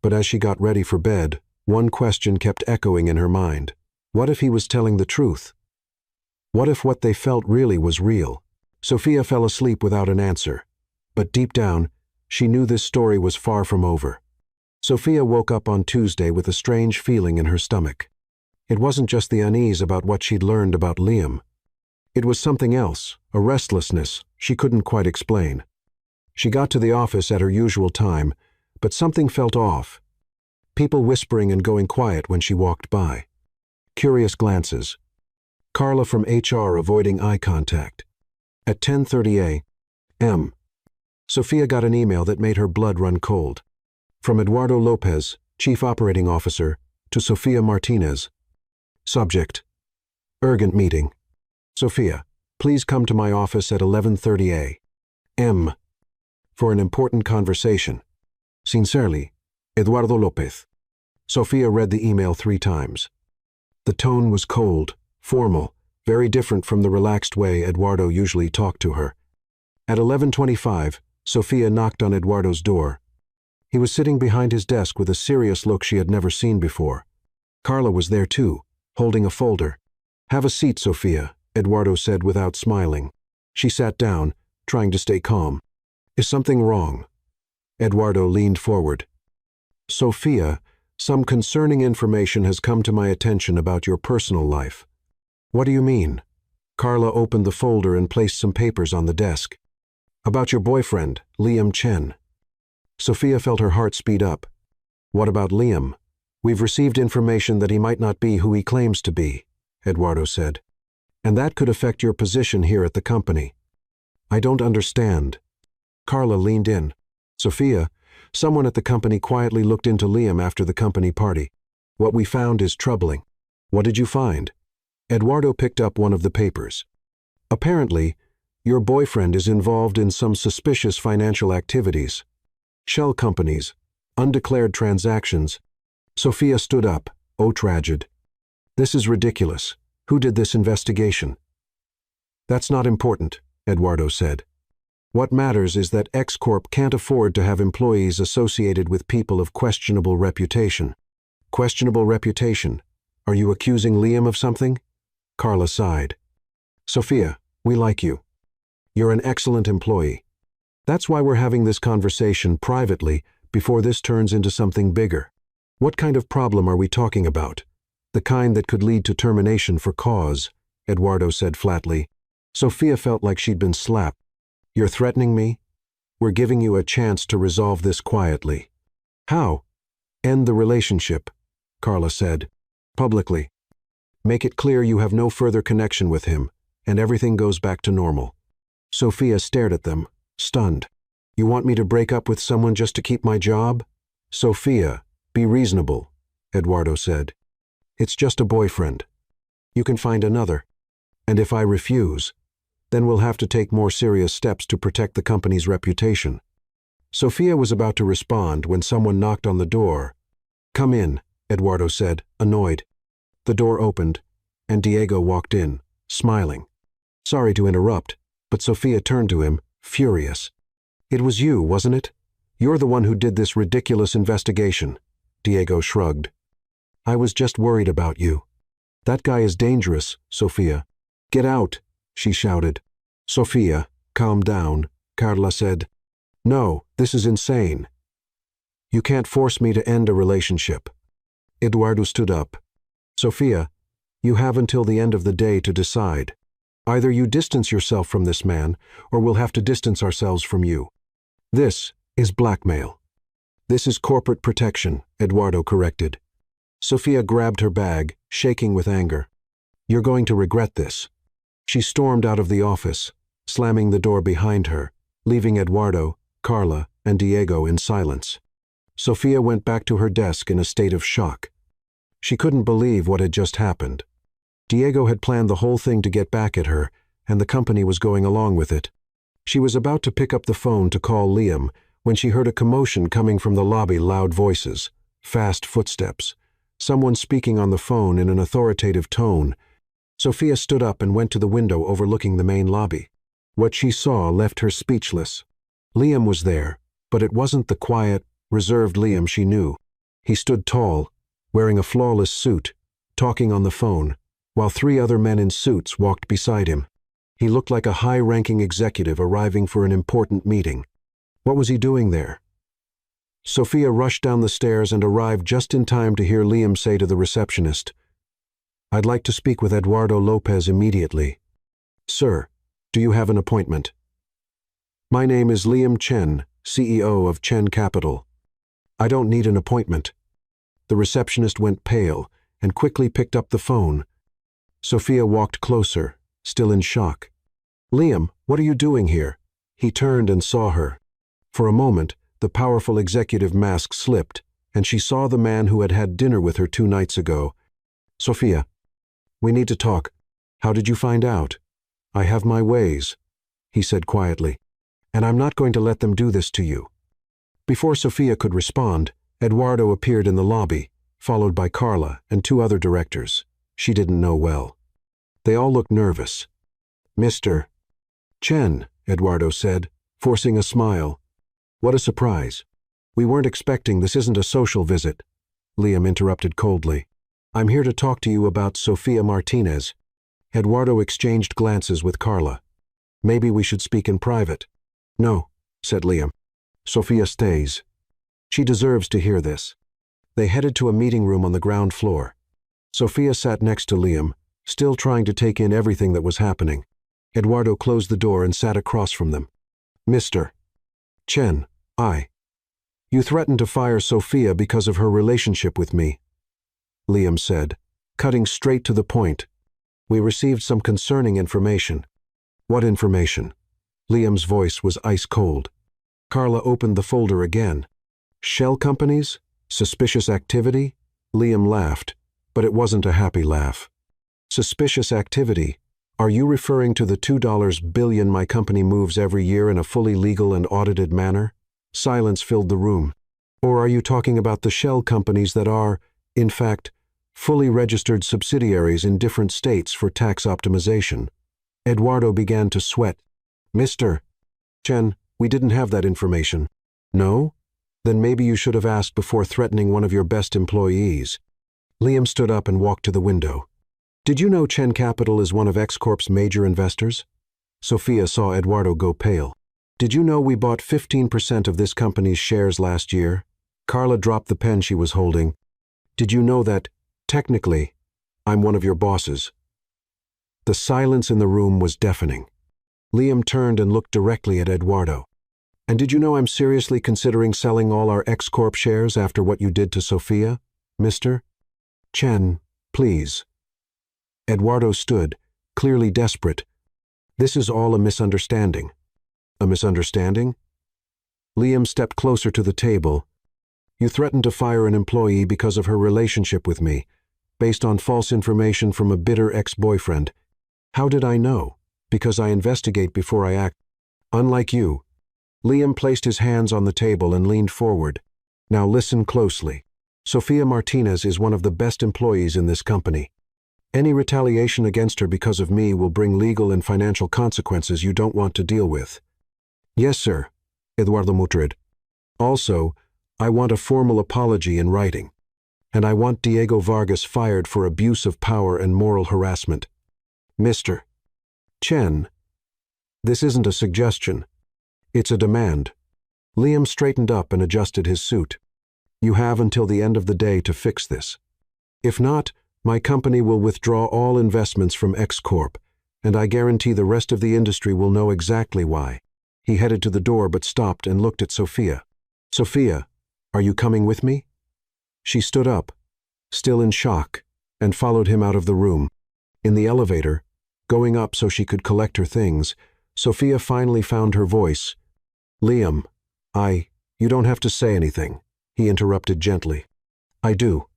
But as she got ready for bed, one question kept echoing in her mind. What if he was telling the truth? What if what they felt really was real? Sophia fell asleep without an answer. But deep down, she knew this story was far from over. Sophia woke up on Tuesday with a strange feeling in her stomach. It wasn't just the unease about what she'd learned about Liam. It was something else, a restlessness she couldn't quite explain. She got to the office at her usual time, but something felt off. People whispering and going quiet when she walked by. Curious glances. Carla from HR avoiding eye contact. At 10:30 a.m., Sophia got an email that made her blood run cold. From Eduardo Lopez, Chief Operating Officer, to Sophia Martinez. Subject: Urgent meeting. Sophia, please come to my office at 11:30 a.m. for an important conversation. Sincerely, Eduardo Lopez. Sophia read the email 3 times. The tone was cold, formal, very different from the relaxed way Eduardo usually talked to her. At 11:25, Sophia knocked on Eduardo's door. He was sitting behind his desk with a serious look she had never seen before. Carla was there too, holding a folder. Have a seat, Sophia, Eduardo said without smiling. She sat down, trying to stay calm. Is something wrong? Eduardo leaned forward. Sophia, some concerning information has come to my attention about your personal life. What do you mean? Carla opened the folder and placed some papers on the desk. About your boyfriend, Liam Chen. Sophia felt her heart speed up. What about Liam? We've received information that he might not be who he claims to be, Eduardo said. And that could affect your position here at the company. I don't understand. Carla leaned in. Sophia, someone at the company quietly looked into Liam after the company party. What we found is troubling. What did you find? Eduardo picked up one of the papers. Apparently, your boyfriend is involved in some suspicious financial activities. Shell companies, undeclared transactions. Sophia stood up. Oh, tragedy. This is ridiculous. Who did this investigation? That's not important, Eduardo said. What matters is that X Corp can't afford to have employees associated with people of questionable reputation. Questionable reputation. Are you accusing Liam of something? Carla sighed. Sophia, we like you. You're an excellent employee. That's why we're having this conversation privately before this turns into something bigger. What kind of problem are we talking about? The kind that could lead to termination for cause, Eduardo said flatly. Sophia felt like she'd been slapped. You're threatening me? We're giving you a chance to resolve this quietly. How? End the relationship, Carla said. Publicly. Make it clear you have no further connection with him, and everything goes back to normal. Sophia stared at them, stunned. You want me to break up with someone just to keep my job? Sophia, be reasonable, Eduardo said. It's just a boyfriend. You can find another. And if I refuse, then we'll have to take more serious steps to protect the company's reputation. Sophia was about to respond when someone knocked on the door. Come in, Eduardo said, annoyed. The door opened, and Diego walked in, smiling. Sorry to interrupt, but Sophia turned to him, furious. It was you, wasn't it? You're the one who did this ridiculous investigation. Diego shrugged. I was just worried about you. That guy is dangerous, Sophia. Get out, she shouted. Sophia, calm down, Carla said. No, this is insane. You can't force me to end a relationship. Eduardo stood up. Sophia, you have until the end of the day to decide. Either you distance yourself from this man, or we'll have to distance ourselves from you. This is blackmail. This is corporate protection, Eduardo corrected. Sophia grabbed her bag, shaking with anger. You're going to regret this. She stormed out of the office, slamming the door behind her, leaving Eduardo, Carla, and Diego in silence. Sophia went back to her desk in a state of shock. She couldn't believe what had just happened. Diego had planned the whole thing to get back at her, and the company was going along with it. She was about to pick up the phone to call Liam when she heard a commotion coming from the lobby, loud voices, fast footsteps, someone speaking on the phone in an authoritative tone. Sophia stood up and went to the window overlooking the main lobby. What she saw left her speechless. Liam was there, but it wasn't the quiet, reserved Liam she knew. He stood tall, wearing a flawless suit, talking on the phone, while 3 other men in suits walked beside him. He looked like a high-ranking executive arriving for an important meeting. What was he doing there? Sophia rushed down the stairs and arrived just in time to hear Liam say to the receptionist, I'd like to speak with Eduardo Lopez immediately. Sir, do you have an appointment? My name is Liam Chen, CEO of Chen Capital. I don't need an appointment. The receptionist went pale and quickly picked up the phone. Sophia walked closer, still in shock. Liam, what are you doing here? He turned and saw her. For a moment, the powerful executive mask slipped, and she saw the man who had had dinner with her 2 nights ago. Sophia, we need to talk. How did you find out? I have my ways, he said quietly, and I'm not going to let them do this to you. Before Sophia could respond, Eduardo appeared in the lobby, followed by Carla and 2 other directors she didn't know well. They all looked nervous. Mr. Chen, Eduardo said, forcing a smile. What a surprise. We weren't expecting. This isn't a social visit. Liam interrupted coldly. I'm here to talk to you about Sofia Martinez. Eduardo exchanged glances with Carla. Maybe we should speak in private. No, said Liam. Sofia stays. She deserves to hear this. They headed to a meeting room on the ground floor. Sofia sat next to Liam, still trying to take in everything that was happening. Eduardo closed the door and sat across from them. Mr. Chen, You threatened to fire Sofia because of her relationship with me, Liam said, cutting straight to the point. We received some concerning information. What information? Liam's voice was ice cold. Carla opened the folder again. Shell companies? Suspicious activity? Liam laughed, but it wasn't a happy laugh. Suspicious activity? Are you referring to the $2 billion my company moves every year in a fully legal and audited manner? Silence filled the room. Or are you talking about the shell companies that are, in fact, fully registered subsidiaries in different states for tax optimization? Eduardo began to sweat. Mr. Chen, we didn't have that information. No? Then maybe you should have asked before threatening one of your best employees. Liam stood up and walked to the window. Did you know Chen Capital is one of X-Corp's major investors? Sophia saw Eduardo go pale. Did you know we bought 15% of this company's shares last year? Carla dropped the pen she was holding. Did you know that, technically, I'm one of your bosses? The silence in the room was deafening. Liam turned and looked directly at Eduardo. And did you know I'm seriously considering selling all our X-Corp shares after what you did to Sophia, mister? Chen, please. Eduardo stood, clearly desperate. This is all a misunderstanding. A misunderstanding? Liam stepped closer to the table. You threatened to fire an employee because of her relationship with me, based on false information from a bitter ex-boyfriend. How did I know? Because I investigate before I act. Unlike you. Liam placed his hands on the table and leaned forward. Now listen closely. Sofia Martinez is one of the best employees in this company. Any retaliation against her because of me will bring legal and financial consequences you don't want to deal with. Yes, sir, Eduardo muttered. Also, I want a formal apology in writing. And I want Diego Vargas fired for abuse of power and moral harassment. Mr. Chen, this isn't a suggestion. It's a demand. Liam straightened up and adjusted his suit. You have until the end of the day to fix this. If not, my company will withdraw all investments from X-Corp, and I guarantee the rest of the industry will know exactly why. He headed to the door but stopped and looked at Sophia. Sophia, are you coming with me? She stood up, still in shock, and followed him out of the room. In the elevator, going up so she could collect her things, Sophia finally found her voice. Liam, you don't have to say anything, he interrupted gently. I do.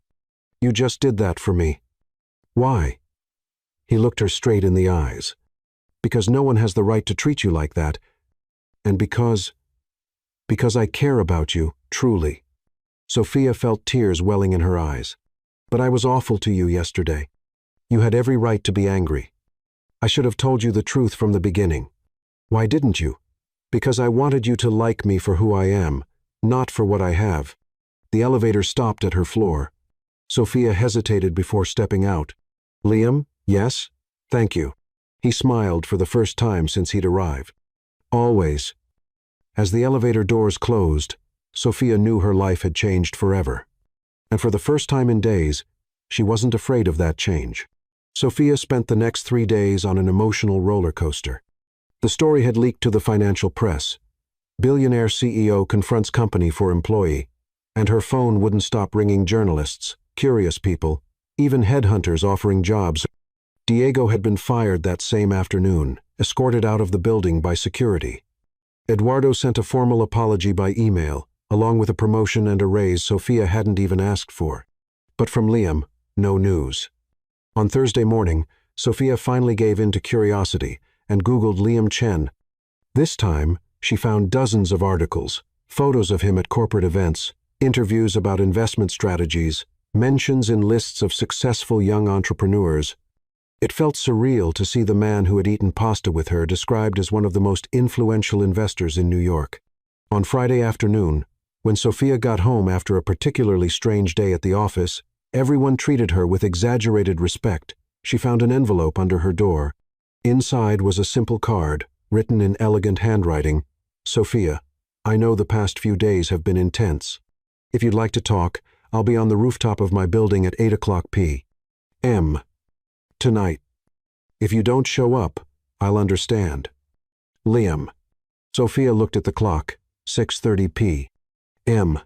You just did that for me. Why? He looked her straight in the eyes. Because no one has the right to treat you like that, and because I care about you, truly. Sophia felt tears welling in her eyes. But I was awful to you yesterday. You had every right to be angry. I should have told you the truth from the beginning. Why didn't you? Because I wanted you to like me for who I am, not for what I have. The elevator stopped at her floor. Sophia hesitated before stepping out. Liam, yes? Thank you. He smiled for the first time since he'd arrived. Always. As the elevator doors closed, Sophia knew her life had changed forever. And for the first time in days, she wasn't afraid of that change. Sophia spent the next 3 days on an emotional roller coaster. The story had leaked to the financial press. Billionaire CEO confronts company for employee, and her phone wouldn't stop ringing journalists, curious people, even headhunters offering jobs. Diego had been fired that same afternoon, escorted out of the building by security. Eduardo sent a formal apology by email, along with a promotion and a raise Sophia hadn't even asked for. But from Liam, no news. On Thursday morning, Sophia finally gave in to curiosity and Googled Liam Chen. This time, she found dozens of articles, photos of him at corporate events, interviews about investment strategies, mentions in lists of successful young entrepreneurs. It felt surreal to see the man who had eaten pasta with her described as one of the most influential investors in New York. On Friday afternoon, when Sophia got home after a particularly strange day at the office, everyone treated her with exaggerated respect. She found an envelope under her door. Inside was a simple card, written in elegant handwriting. Sophia, I know the past few days have been intense. If you'd like to talk, I'll be on the rooftop of my building at 8:00 p.m. tonight. If you don't show up, I'll understand. Liam. Sophia looked at the clock, 6:30 p.m.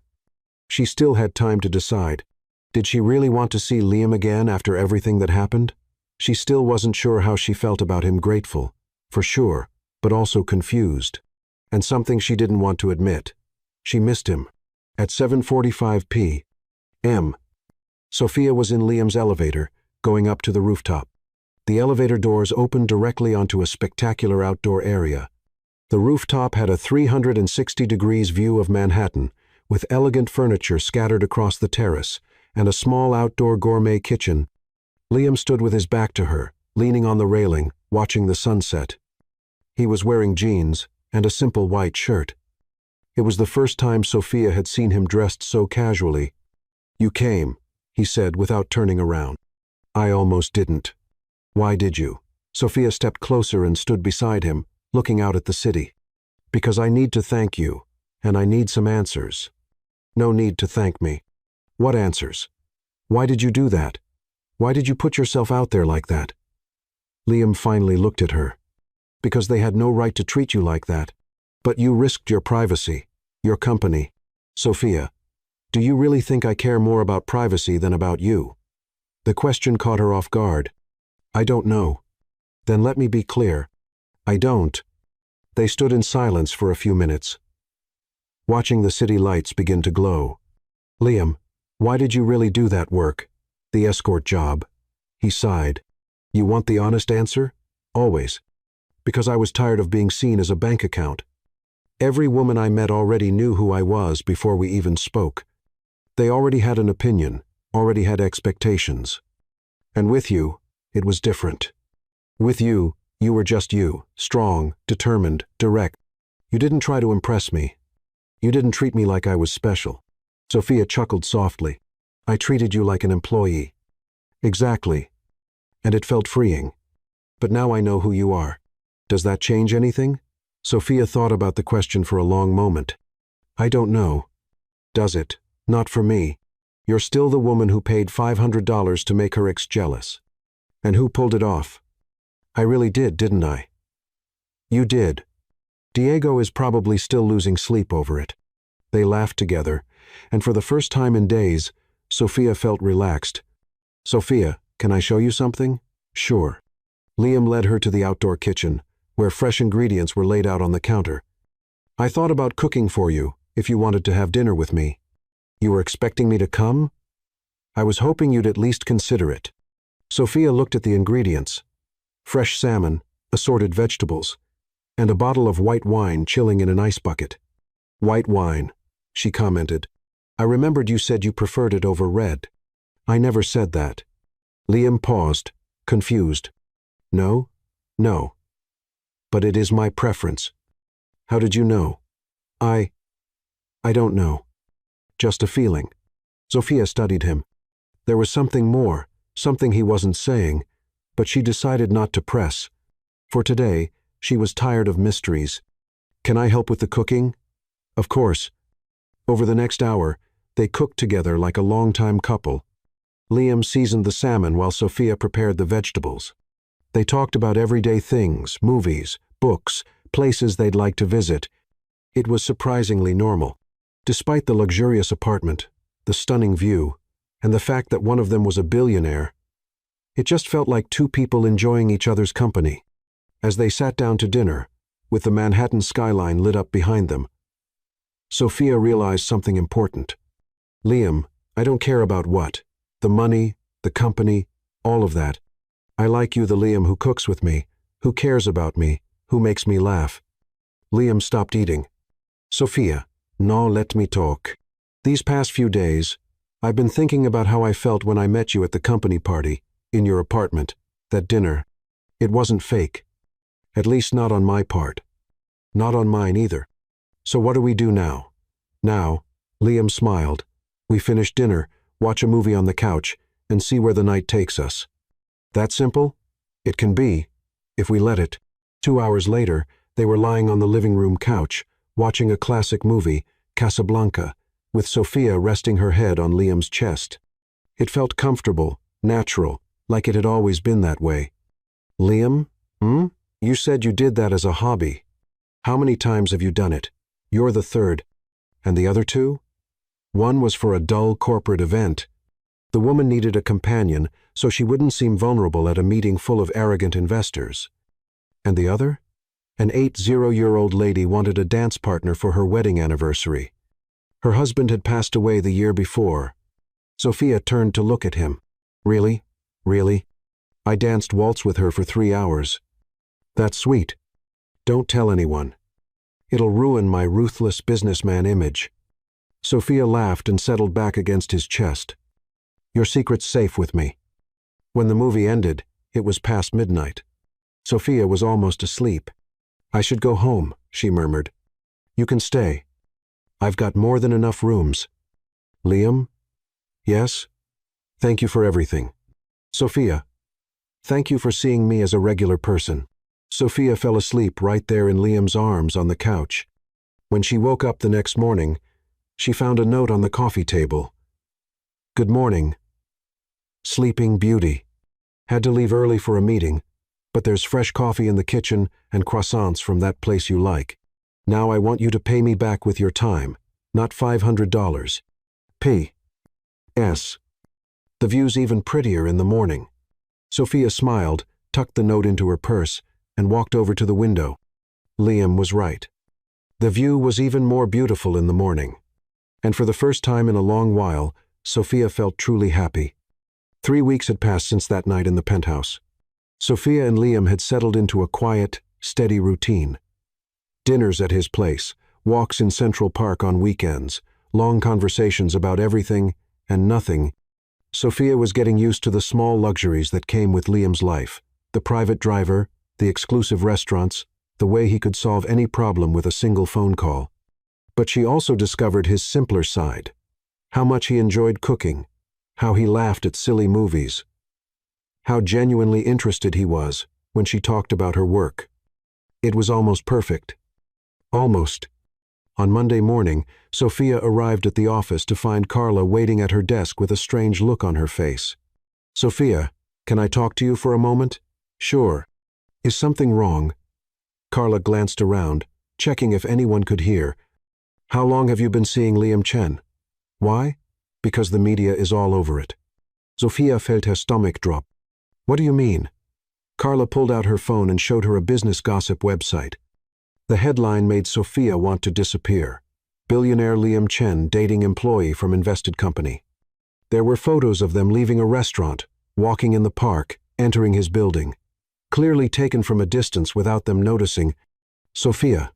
She still had time to decide. Did she really want to see Liam again after everything that happened? She still wasn't sure how she felt about him. Grateful, for sure, but also confused. And something she didn't want to admit. She missed him. At 7:45 p.m., Sophia was in Liam's elevator, going up to the rooftop. The elevator doors opened directly onto a spectacular outdoor area. The rooftop had a 360 degrees view of Manhattan, with elegant furniture scattered across the terrace, and a small outdoor gourmet kitchen. Liam stood with his back to her, leaning on the railing, watching the sunset. He was wearing jeans and a simple white shirt. It was the first time Sophia had seen him dressed so casually. "You came," he said without turning around. "I almost didn't." "Why did you?" Sophia stepped closer and stood beside him, looking out at the city. "Because I need to thank you, and I need some answers." "No need to thank me." "What answers? Why did you do that? Why did you put yourself out there like that?" Liam finally looked at her. "Because they had no right to treat you like that. But you risked your privacy, your company. Sophia, do you really think I care more about privacy than about you?" The question caught her off guard. "I don't know." "Then let me be clear. I don't." They stood in silence for a few minutes, watching the city lights begin to glow. "Liam, why did you really do that work? The escort job?" He sighed. "You want the honest answer? Always. Because I was tired of being seen as a bank account. Every woman I met already knew who I was before we even spoke. They already had an opinion, already had expectations. And with you, it was different. With you, you were just you, strong, determined, direct. You didn't try to impress me. You didn't treat me like I was special." Sophia chuckled softly. "I treated you like an employee." "Exactly. And it felt freeing. But now I know who you are. Does that change anything?" Sophia thought about the question for a long moment. "I don't know. Does it? Not for me. You're still the woman who paid $500 to make her ex jealous. And who pulled it off? I really did, didn't I?" "You did." Diego is probably still losing sleep over it. They laughed together, and for the first time in days, Sophia felt relaxed. "Sophia, can I show you something?" "Sure." Liam led her to the outdoor kitchen, where fresh ingredients were laid out on the counter. "I thought about cooking for you, if you wanted to have dinner with me." "You were expecting me to come?" "I was hoping you'd at least consider it." Sophia looked at the ingredients. Fresh salmon, assorted vegetables, and a bottle of white wine chilling in an ice bucket. "White wine," she commented. "I remembered you said you preferred it over red." "I never said that." Liam paused, confused. "No? No. But it is my preference." "How did you know?" I don't know. Just a feeling." Sophia studied him. There was something more, something he wasn't saying, but she decided not to press. For today, she was tired of mysteries. "Can I help with the cooking?" "Of course." Over the next hour, they cooked together like a longtime couple. Liam seasoned the salmon while Sophia prepared the vegetables. They talked about everyday things, movies, books, places they'd like to visit. It was surprisingly normal. Despite the luxurious apartment, the stunning view, and the fact that one of them was a billionaire, it just felt like two people enjoying each other's company. As they sat down to dinner, with the Manhattan skyline lit up behind them, Sophia realized something important. "Liam, I don't care about what. The money, the company, all of that. I like you, the Liam who cooks with me, who cares about me, who makes me laugh." Liam stopped eating. "Sophia, no, let me talk. These past few days, I've been thinking about how I felt when I met you at the company party, in your apartment, that dinner. It wasn't fake. At least not on my part. Not on mine either. So what do we do now?" "Now," Liam smiled, "we finish dinner, watch a movie on the couch, and see where the night takes us." "That simple?" "It can be, if we let it." 2 hours later, they were lying on the living room couch, watching a classic movie, Casablanca, with Sophia resting her head on Liam's chest. It felt comfortable, natural, like it had always been that way. "Liam, you said you did that as a hobby. How many times have you done it? You're the third. And the other two?" "One was for a dull corporate event. The woman needed a companion so she wouldn't seem vulnerable at a meeting full of arrogant investors. And the other? An 80-year-old lady wanted a dance partner for her wedding anniversary. Her husband had passed away the year before." Sophia turned to look at him. "Really? Really? I danced waltz with her for 3 hours. That's sweet. Don't tell anyone. It'll ruin my ruthless businessman image." Sophia laughed and settled back against his chest. "Your secret's safe with me." When the movie ended, it was past midnight. Sophia was almost asleep. "I should go home," she murmured. "You can stay." I've got more than enough rooms. Liam? Yes? Thank you for everything. Sophia? Thank you for seeing me as a regular person. Sophia fell asleep right there in Liam's arms on the couch. When she woke up the next morning, she found a note on the coffee table. Good morning. Sleeping Beauty. Had to leave early for a meeting, but there's fresh coffee in the kitchen and croissants from that place you like. Now I want you to pay me back with your time, not $500. P.S. The view's even prettier in the morning. Sophia smiled, tucked the note into her purse, and walked over to the window. Liam was right. The view was even more beautiful in the morning. And for the first time in a long while, Sophia felt truly happy. 3 weeks had passed since that night in the penthouse. Sophia and Liam had settled into a quiet, steady routine. Dinners at his place, walks in Central Park on weekends, long conversations about everything and nothing. Sophia was getting used to the small luxuries that came with Liam's life, the private driver, the exclusive restaurants, the way he could solve any problem with a single phone call. But she also discovered his simpler side, how much he enjoyed cooking, how he laughed at silly movies, how genuinely interested he was when she talked about her work. It was almost perfect. Almost. On Monday morning, Sophia arrived at the office to find Carla waiting at her desk with a strange look on her face. Sophia, can I talk to you for a moment? Sure. Is something wrong? Carla glanced around, checking if anyone could hear. How long have you been seeing Liam Chen? Why? Because the media is all over it. Sophia felt her stomach drop. What do you mean? Carla pulled out her phone and showed her a business gossip website. The headline made Sophia want to disappear. Billionaire Liam Chen dating employee from invested company. There were photos of them leaving a restaurant, walking in the park, entering his building. Clearly taken from a distance without them noticing. Sophia,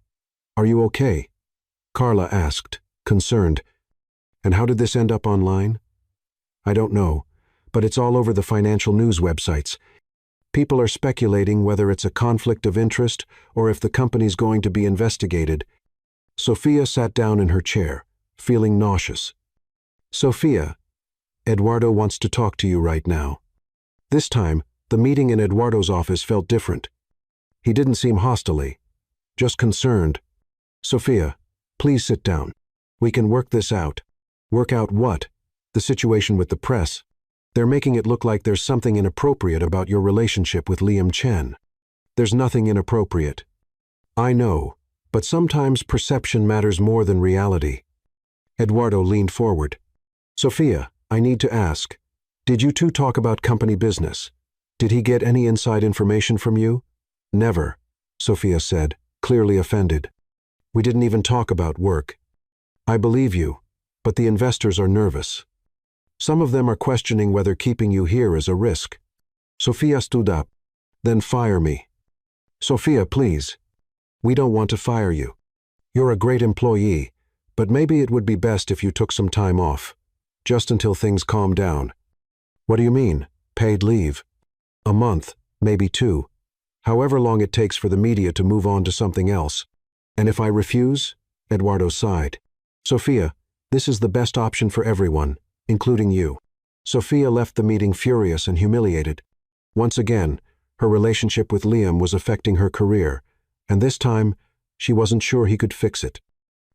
are you okay? Carla asked, concerned. And how did this end up online? I don't know, but it's all over the financial news websites. People are speculating whether it's a conflict of interest or if the company's going to be investigated. Sophia sat down in her chair, feeling nauseous. Sophia, Eduardo wants to talk to you right now. This time, the meeting in Eduardo's office felt different. He didn't seem hostile, just concerned. Sophia, please sit down. We can work this out. Work out what? The situation with the press. They're making it look like there's something inappropriate about your relationship with Liam Chen. There's nothing inappropriate. I know, but sometimes perception matters more than reality. Eduardo leaned forward. Sophia, I need to ask, did you two talk about company business? Did he get any inside information from you? Never, Sophia said, clearly offended. We didn't even talk about work. I believe you, but the investors are nervous. Some of them are questioning whether keeping you here is a risk. Sophia stood up. Then fire me. Sophia, please. We don't want to fire you. You're a great employee, but maybe it would be best if you took some time off, just until things calm down. What do you mean? Paid leave? A month, maybe 2. However long it takes for the media to move on to something else. And if I refuse? Eduardo sighed. Sophia, this is the best option for everyone, including you. Sophia left the meeting furious and humiliated. Once again, her relationship with Liam was affecting her career, and this time, she wasn't sure he could fix it.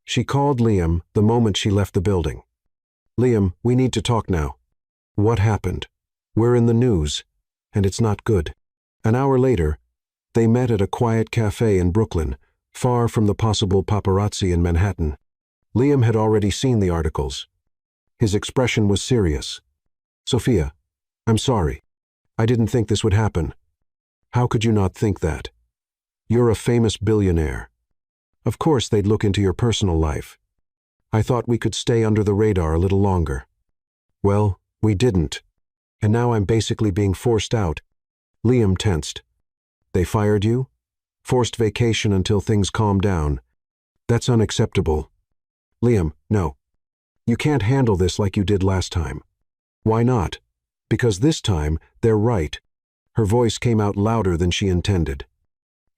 She called Liam the moment she left the building. Liam, we need to talk now. What happened? We're in the news, and it's not good. An hour later, they met at a quiet cafe in Brooklyn, far from the possible paparazzi in Manhattan. Liam had already seen the articles. His expression was serious. Sophia, I'm sorry. I didn't think this would happen. How could you not think that? You're a famous billionaire. Of course they'd look into your personal life. I thought we could stay under the radar a little longer. Well, we didn't. And now I'm basically being forced out. Liam tensed. They fired you? Forced vacation until things calm down. That's unacceptable. Liam, no. You can't handle this like you did last time. Why not? Because this time, they're right. Her voice came out louder than she intended.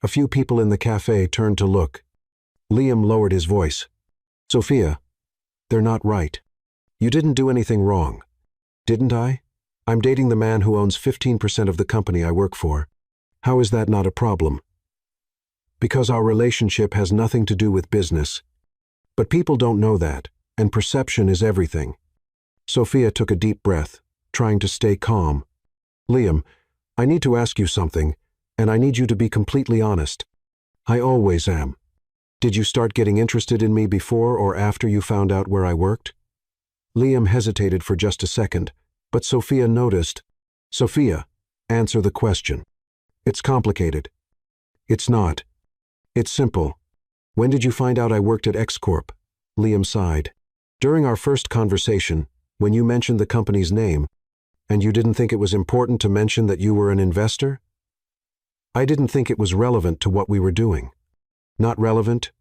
A few people in the cafe turned to look. Liam lowered his voice. Sophia, they're not right. You didn't do anything wrong. Didn't I? I'm dating the man who owns 15% of the company I work for. How is that not a problem? Because our relationship has nothing to do with business. But people don't know that, and perception is everything. Sophia took a deep breath, trying to stay calm. Liam, I need to ask you something, and I need you to be completely honest. I always am. Did you start getting interested in me before or after you found out where I worked? Liam hesitated for just a second, but Sophia noticed. Sophia, answer the question. It's complicated. It's not. It's simple. When did you find out I worked at X Corp? Liam sighed. During our first conversation, when you mentioned the company's name, and you didn't think it was important to mention that you were an investor? I didn't think it was relevant to what we were doing. Not relevant?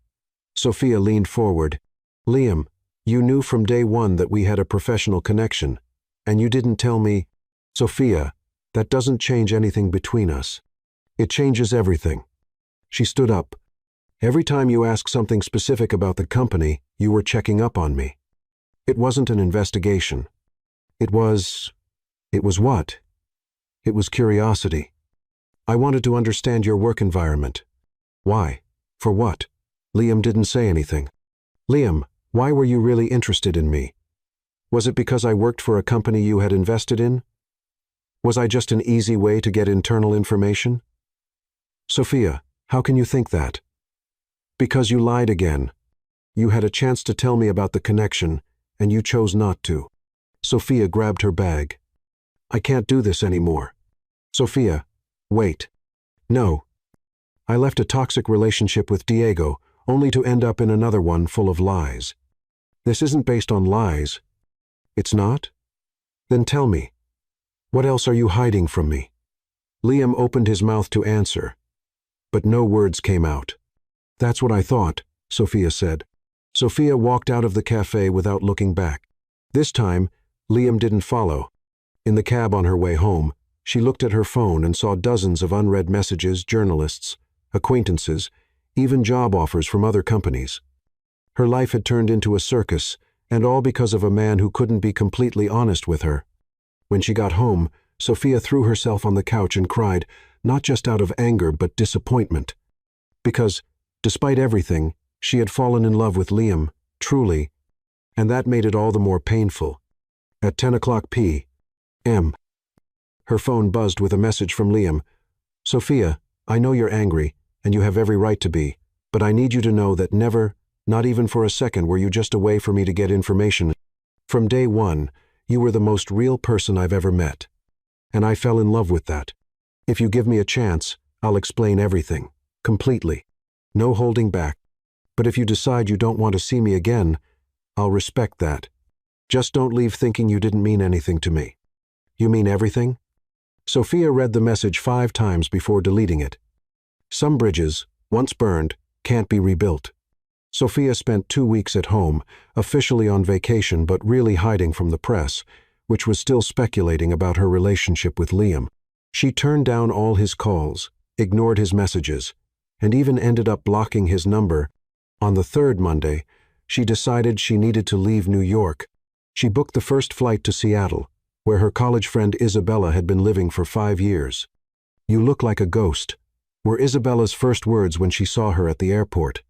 Sophia leaned forward. Liam, you knew from day one that we had a professional connection, and you didn't tell me. Sophia, that doesn't change anything between us. It changes everything. She stood up. Every time you asked something specific about the company, you were checking up on me. It wasn't an investigation. It was what? It was curiosity. I wanted to understand your work environment. Why? For what? Liam didn't say anything. Liam, why were you really interested in me? Was it because I worked for a company you had invested in? Was I just an easy way to get internal information? Sophia, how can you think that? Because you lied again. You had a chance to tell me about the connection, and you chose not to. Sophia grabbed her bag. I can't do this anymore. Sophia, wait. No. I left a toxic relationship with Diego, only to end up in another one full of lies. This isn't based on lies. It's not? Then tell me. What else are you hiding from me? Liam opened his mouth to answer, but no words came out. That's what I thought, Sophia said. Sophia walked out of the cafe without looking back. This time, Liam didn't follow. In the cab on her way home, she looked at her phone and saw dozens of unread messages, journalists, acquaintances, even job offers from other companies. Her life had turned into a circus, and all because of a man who couldn't be completely honest with her. When she got home, Sophia threw herself on the couch and cried, not just out of anger but disappointment. Because, despite everything, she had fallen in love with Liam, truly, and that made it all the more painful. At 10 o'clock p.m., her phone buzzed with a message from Liam. Sophia, I know you're angry, and you have every right to be, but I need you to know that never, not even for a second, were you just a way for me to get information. From day one, you were the most real person I've ever met. And I fell in love with that. If you give me a chance, I'll explain everything, completely. No holding back. But if you decide you don't want to see me again, I'll respect that. Just don't leave thinking you didn't mean anything to me. You mean everything? Sophia read the message 5 times before deleting it. Some bridges, once burned, can't be rebuilt. Sophia spent 2 weeks at home, officially on vacation but really hiding from the press, which was still speculating about her relationship with Liam. She turned down all his calls, ignored his messages, and even ended up blocking his number. On the 3rd Monday, she decided she needed to leave New York. She booked the first flight to Seattle, where her college friend Isabella had been living for 5 years. You look like a ghost, were Isabella's first words when she saw her at the airport.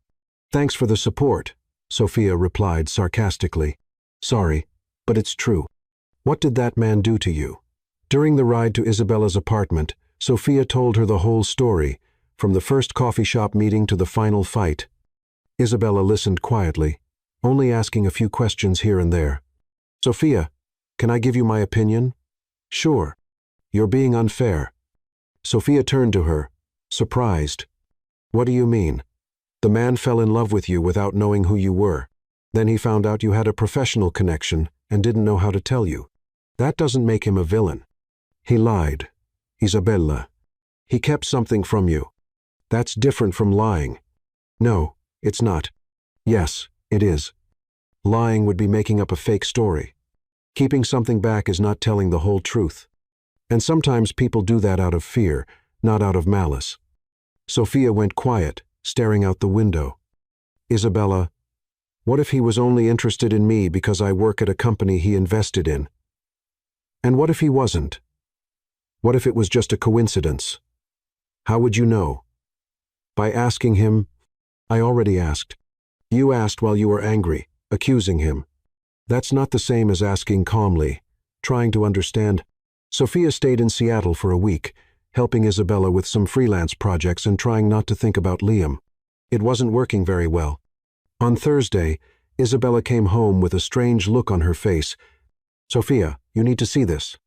Thanks for the support, Sophia replied sarcastically. Sorry, but it's true. What did that man do to you? During the ride to Isabella's apartment, Sophia told her the whole story, from the first coffee shop meeting to the final fight. Isabella listened quietly, only asking a few questions here and there. Sophia, can I give you my opinion? Sure. You're being unfair. Sophia turned to her, surprised. What do you mean? The man fell in love with you without knowing who you were. Then he found out you had a professional connection and didn't know how to tell you. That doesn't make him a villain. He lied, Isabella. He kept something from you. That's different from lying. No, it's not. Yes, it is. Lying would be making up a fake story. Keeping something back is not telling the whole truth. And sometimes people do that out of fear, not out of malice. Sophia went quiet, staring out the window. Isabella, What if he was only interested in me because I work at a company he invested in? And what if he wasn't? What if it was just a coincidence? How would you know? By asking him. I already asked. You asked while you were angry, accusing him. That's not the same as asking calmly, trying to understand. Sophia stayed in Seattle for a week, helping Isabella with some freelance projects and trying not to think about Liam. It wasn't working very well. On Thursday, Isabella came home with a strange look on her face. Sophia, you need to see this.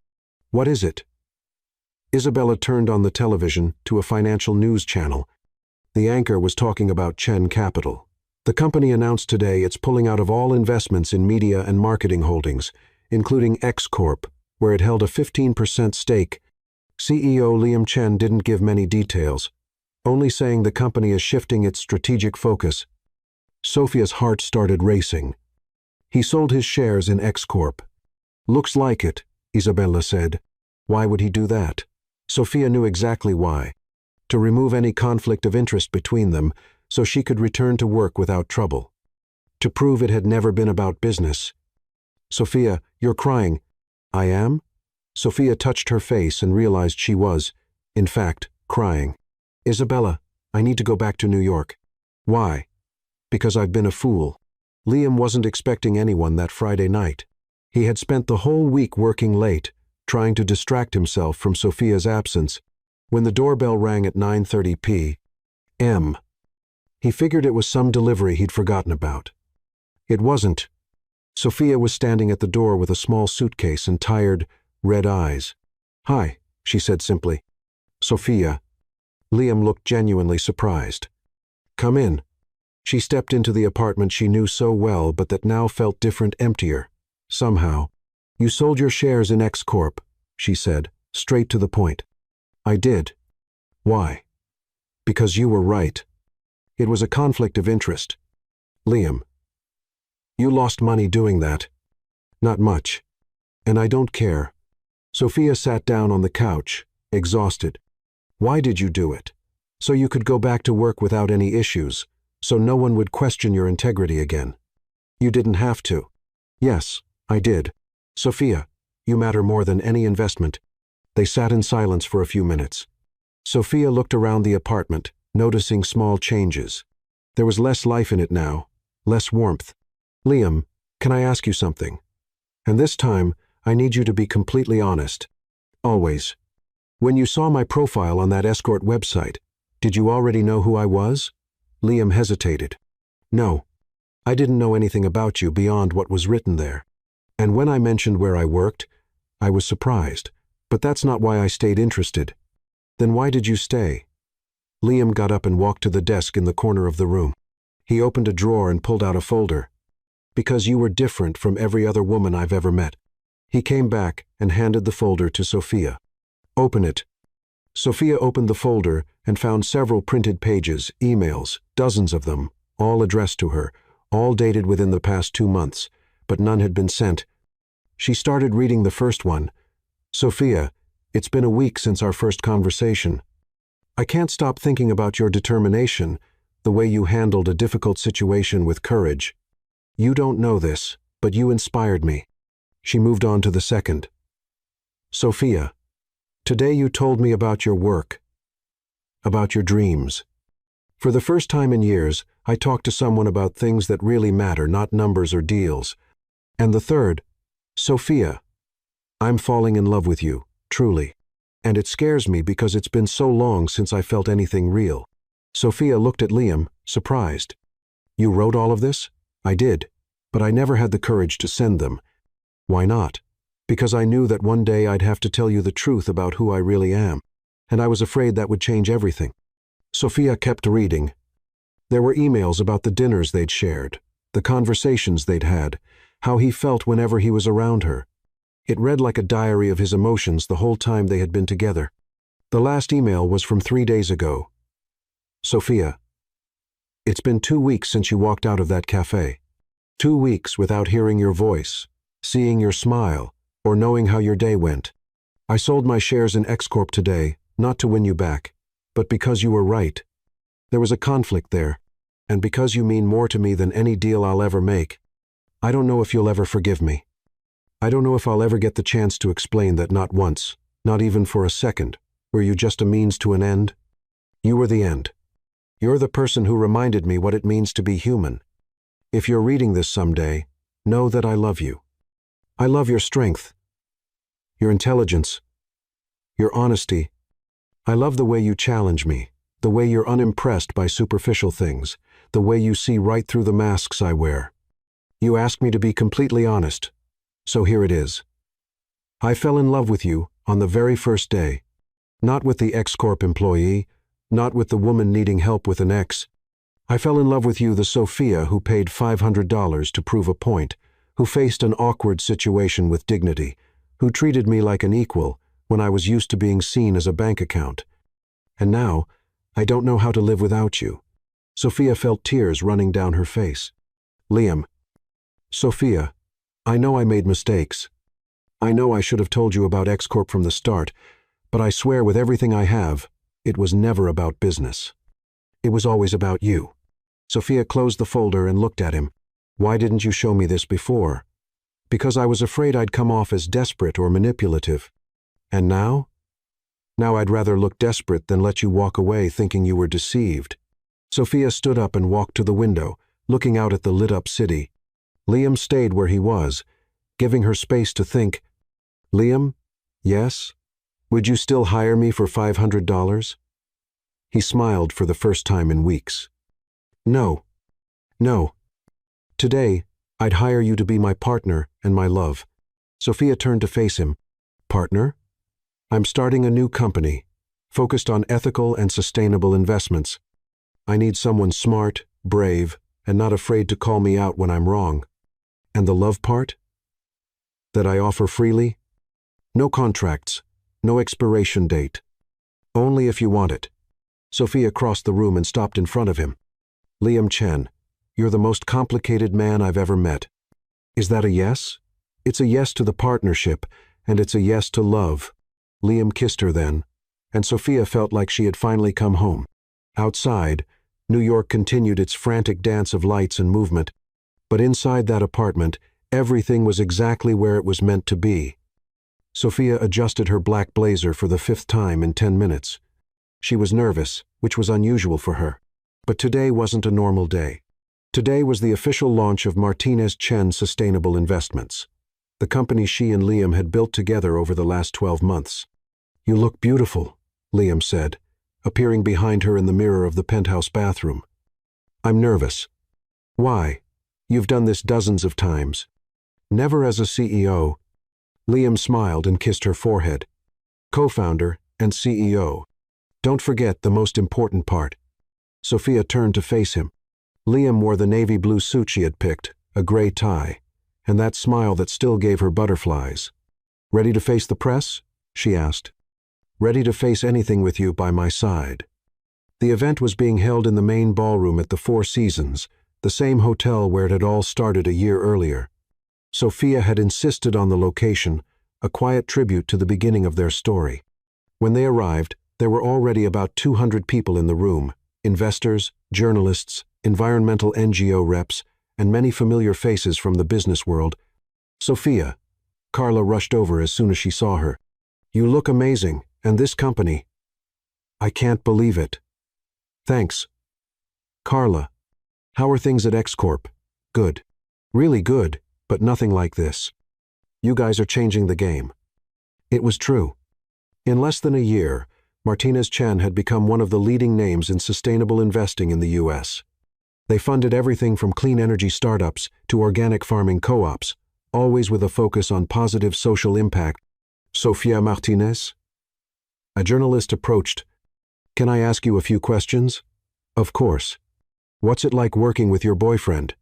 What is it? Isabella turned on the television to a financial news channel. The anchor was talking about Chen Capital. The company announced today it's pulling out of all investments in media and marketing holdings, including X Corp, where it held a 15% stake. CEO Liam Chen didn't give many details, only saying the company is shifting its strategic focus. Sophia's heart started racing. He sold his shares in X Corp. Looks like it, Isabella said. Why would he do that? Sophia knew exactly why. To remove any conflict of interest between them, so she could return to work without trouble. To prove it had never been about business. Sophia, you're crying. I am? Sophia touched her face and realized she was, in fact, crying. Isabella, I need to go back to New York. Why? Because I've been a fool. Liam wasn't expecting anyone that Friday night. He had spent the whole week working late, trying to distract himself from Sophia's absence. When the doorbell rang at 9:30 p.m., he figured it was some delivery he'd forgotten about. It wasn't. Sophia was standing at the door with a small suitcase and tired, red eyes. Hi, she said simply. Sophia. Liam looked genuinely surprised. Come in. She stepped into the apartment she knew so well but that now felt different, emptier. Somehow. You sold your shares in X Corp, she said, straight to the point. I did. Why? Because you were right. It was a conflict of interest. Liam. You lost money doing that. Not much. And I don't care. Sophia sat down on the couch, exhausted. Why did you do it? So you could go back to work without any issues, so no one would question your integrity again. You didn't have to. Yes, I did. Sophia, you matter more than any investment. They sat in silence for a few minutes. Sophia looked around the apartment, noticing small changes. There was less life in it now, less warmth. Liam, can I ask you something? And this time, I need you to be completely honest. Always. When you saw my profile on that escort website, did you already know who I was? Liam hesitated. No. I didn't know anything about you beyond what was written there. And when I mentioned where I worked, I was surprised. But that's not why I stayed interested. Then why did you stay? Liam got up and walked to the desk in the corner of the room. He opened a drawer and pulled out a folder. Because you were different from every other woman I've ever met. He came back and handed the folder to Sophia. Open it. Sophia opened the folder and found several printed pages, emails, dozens of them, all addressed to her, all dated within the past 2 months, but none had been sent. She started reading the first one. Sophia, it's been a week since our first conversation. I can't stop thinking about your determination, the way you handled a difficult situation with courage. You don't know this, but you inspired me. She moved on to the second. Sophia, today you told me about your work, about your dreams. For the first time in years, I talked to someone about things that really matter, not numbers or deals. And the third, Sophia, I'm falling in love with you, truly. And it scares me because it's been so long since I felt anything real. Sophia looked at Liam, surprised. You wrote all of this? I did, but I never had the courage to send them. Why not? Because I knew that one day I'd have to tell you the truth about who I really am, and I was afraid that would change everything. Sophia kept reading. There were emails about the dinners they'd shared, the conversations they'd had, how he felt whenever he was around her. It read like a diary of his emotions the whole time they had been together. The last email was from 3 days ago. Sophia, it's been 2 weeks since you walked out of that cafe. 2 weeks without hearing your voice, seeing your smile, or knowing how your day went. I sold my shares in X Corp today, not to win you back, but because you were right. There was a conflict there. And because you mean more to me than any deal I'll ever make, I don't know if you'll ever forgive me. I don't know if I'll ever get the chance to explain that not once, not even for a second, were you just a means to an end. You were the end. You're the person who reminded me what it means to be human. If you're reading this someday, know that I love you. I love your strength, your intelligence, your honesty. I love the way you challenge me, the way you're unimpressed by superficial things, the way you see right through the masks I wear. You asked me to be completely honest, so here it is. I fell in love with you on the very first day, not with the X-Corp employee, not with the woman needing help with an ex. I fell in love with you, the Sophia who paid $500 to prove a point, who faced an awkward situation with dignity, who treated me like an equal when I was used to being seen as a bank account. And now, I don't know how to live without you. Sophia felt tears running down her face. Liam. Sophia, I know I made mistakes. I know I should have told you about X-Corp from the start, but I swear with everything I have, it was never about business. It was always about you. Sophia closed the folder and looked at him. Why didn't you show me this before? Because I was afraid I'd come off as desperate or manipulative. And now? Now I'd rather look desperate than let you walk away thinking you were deceived. Sophia stood up and walked to the window, looking out at the lit-up city. Liam stayed where he was, giving her space to think. Liam? Yes? Would you still hire me for $500? He smiled for the first time in weeks. No. No. Today, I'd hire you to be my partner and my love. Sophia turned to face him. Partner? I'm starting a new company, focused on ethical and sustainable investments. I need someone smart, brave, and not afraid to call me out when I'm wrong. And the love part? That I offer freely? No contracts, no expiration date. Only if you want it. Sophia crossed the room and stopped in front of him. Liam Chen, you're the most complicated man I've ever met. Is that a yes? It's a yes to the partnership, and it's a yes to love. Liam kissed her then, and Sophia felt like she had finally come home. Outside, New York continued its frantic dance of lights and movement, but inside that apartment, everything was exactly where it was meant to be. Sophia adjusted her black blazer for the 5th time in 10 minutes. She was nervous, which was unusual for her. But today wasn't a normal day. Today was the official launch of Martinez Chen Sustainable Investments, the company she and Liam had built together over the last 12 months. You look beautiful, Liam said, appearing behind her in the mirror of the penthouse bathroom. I'm nervous. Why? You've done this dozens of times. Never as a CEO. Liam smiled and kissed her forehead. Co-founder and CEO. Don't forget the most important part. Sophia turned to face him. Liam wore the navy blue suit she had picked, a gray tie, and that smile that still gave her butterflies. Ready to face the press? She asked. Ready to face anything with you by my side. The event was being held in the main ballroom at the Four Seasons, the same hotel where it had all started a year earlier. Sophia had insisted on the location, a quiet tribute to the beginning of their story. When they arrived, there were already about 200 people in the room, investors, journalists, environmental NGO reps, and many familiar faces from the business world. Sophia. Carla rushed over as soon as she saw her. You look amazing, and this company. I can't believe it. Thanks. Carla. How are things at X-Corp? Good. Really good, but nothing like this. You guys are changing the game. It was true. In less than a year, Martinez Chen had become one of the leading names in sustainable investing in the U.S. They funded everything from clean energy startups to organic farming co-ops, always with a focus on positive social impact. Sophia Martinez? A journalist approached. Can I ask you a few questions? Of course. What's it like working with your boyfriend?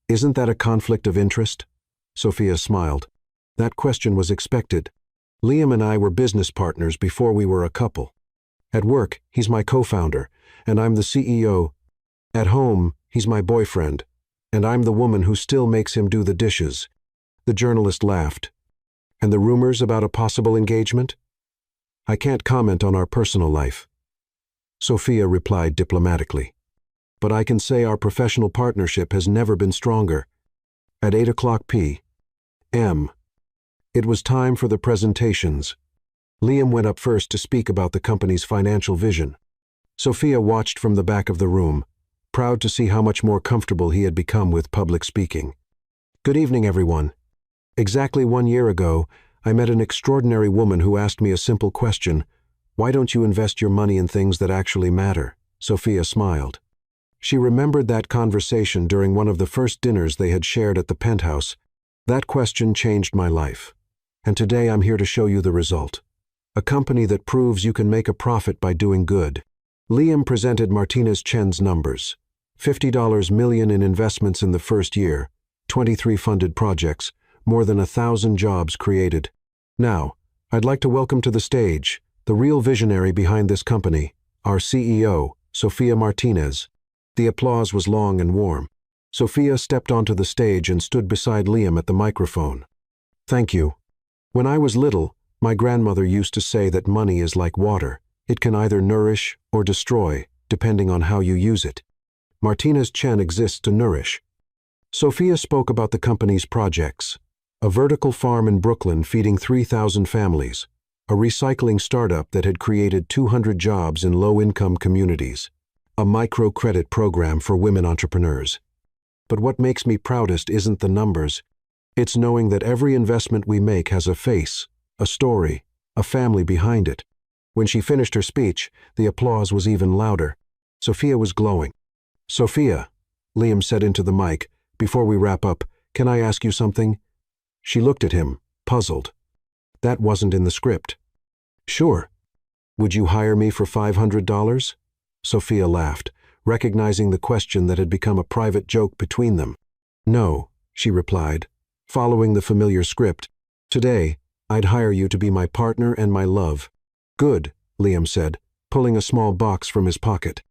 Isn't that a conflict of interest? Sophia smiled. That question was expected. Liam and I were business partners before we were a couple. At work, he's my co-founder, and I'm the CEO. At home, he's my boyfriend, and I'm the woman who still makes him do the dishes. The journalist laughed. And the rumors about a possible engagement? I can't comment on our personal life. Sophia replied diplomatically. but I can say our professional partnership has never been stronger. At 8 o'clock p.m., it was time for the presentations. Liam went up first to speak about the company's financial vision. Sophia watched from the back of the room, proud to see how much more comfortable he had become with public speaking. Good evening, everyone. Exactly 1 year ago, I met an extraordinary woman who asked me a simple question: why don't you invest your money in things that actually matter? Sophia smiled. She remembered that conversation during one of the first dinners they had shared at the penthouse. That question changed my life. And today I'm here to show you the result. A company that proves you can make a profit by doing good. Liam presented Martinez Chen's numbers. $50 million in investments in the first year, 23 funded projects, more than 1,000 jobs created. Now, I'd like to welcome to the stage the real visionary behind this company, our CEO, Sophia Martinez. The applause was long and warm. Sophia stepped onto the stage and stood beside Liam at the microphone. Thank you. When I was little, my grandmother used to say that money is like water. It can either nourish or destroy, depending on how you use it. Martinez Chen exists to nourish. Sophia spoke about the company's projects. A vertical farm in Brooklyn feeding 3,000 families. A recycling startup that had created 200 jobs in low-income communities. A microcredit program for women entrepreneurs. But what makes me proudest isn't the numbers. It's knowing that every investment we make has a face, a story, a family behind it. When she finished her speech, the applause was even louder. Sophia was glowing. Sophia, Liam said into the mic, before we wrap up, can I ask you something? She looked at him, puzzled. That wasn't in the script. Sure. Would you hire me for $500? Sophia laughed, recognizing the question that had become a private joke between them. No, she replied, following the familiar script. Today, I'd hire you to be my partner and my love. Good, Liam said, pulling a small box from his pocket.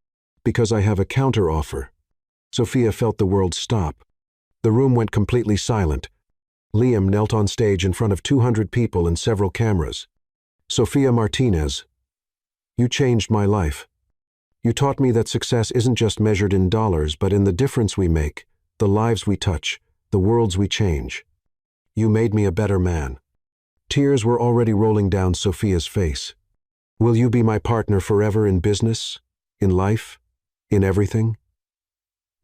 Because I have a counter-offer. Sophia felt the world stop. The room went completely silent. Liam knelt on stage in front of 200 people and several cameras. Sophia Martinez, you changed my life. You taught me that success isn't just measured in dollars, but in the difference we make, the lives we touch, the worlds we change. You made me a better man. Tears were already rolling down Sophia's face. Will you be my partner forever in business, in life, in everything?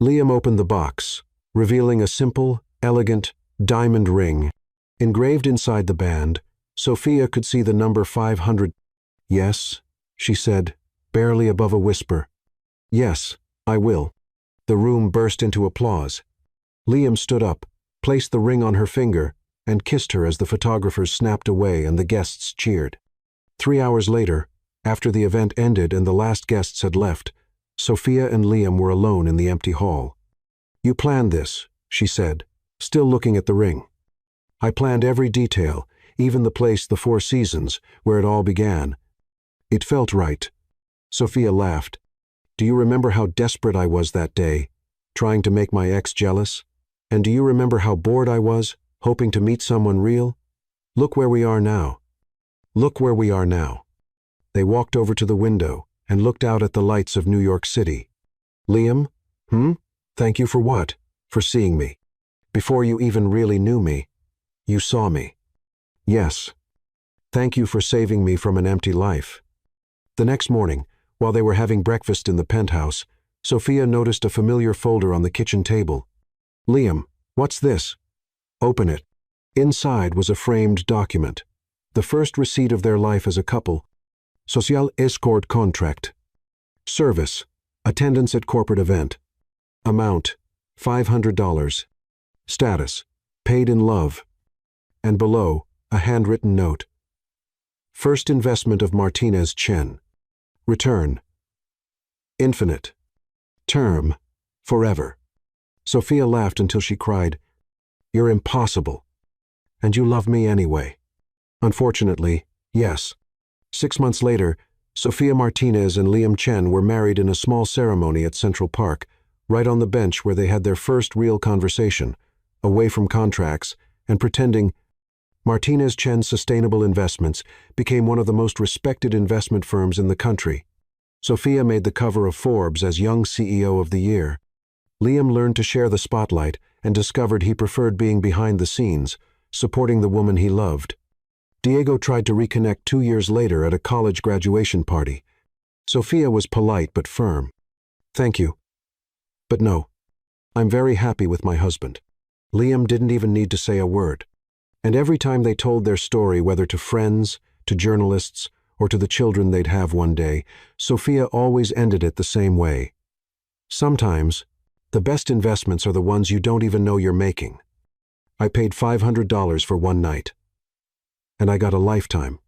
Liam opened the box, revealing a simple, elegant, diamond ring. Engraved inside the band, Sophia could see the number 500. Yes, she said, barely above a whisper. Yes, I will. The room burst into applause. Liam stood up, placed the ring on her finger, and kissed her as the photographers snapped away and the guests cheered. 3 hours later, after the event ended and the last guests had left, Sophia and Liam were alone in the empty hall. You planned this, she said, still looking at the ring. I planned every detail, even the place, the Four Seasons, where it all began. It felt right. Sophia laughed. Do you remember how desperate I was that day, trying to make my ex jealous? And do you remember how bored I was, hoping to meet someone real? Look where we are now. Look where we are now. They walked over to the window and looked out at the lights of New York City. Liam? Thank you for what? For seeing me. Before you even really knew me, you saw me. Yes. Thank you for saving me from an empty life. The next morning, while they were having breakfast in the penthouse, Sophia noticed a familiar folder on the kitchen table. Liam, what's this? Open it. Inside was a framed document. The first receipt of their life as a couple. Social escort contract. Service. Attendance at corporate event. Amount. $500. Status. Paid in love. And below, a handwritten note. First investment of Martinez Chen. Return. Infinite. Term. Forever. Sophia laughed until she cried, You're impossible. And you love me anyway. Unfortunately, yes. 6 months later, Sophia Martinez and Liam Chen were married in a small ceremony at Central Park, right on the bench where they had their first real conversation, away from contracts, and pretending. Martinez Chen Sustainable Investments became one of the most respected investment firms in the country. Sophia made the cover of Forbes as Young CEO of the Year. Liam learned to share the spotlight and discovered he preferred being behind the scenes, supporting the woman he loved. Diego tried to reconnect 2 years later at a college graduation party. Sophia was polite but firm. "Thank you. But no. I'm very happy with my husband." Liam didn't even need to say a word. And every time they told their story, whether to friends, to journalists, or to the children they'd have one day, Sophia always ended it the same way. "Sometimes, the best investments are the ones you don't even know you're making. I paid $500 for one night. And I got a lifetime."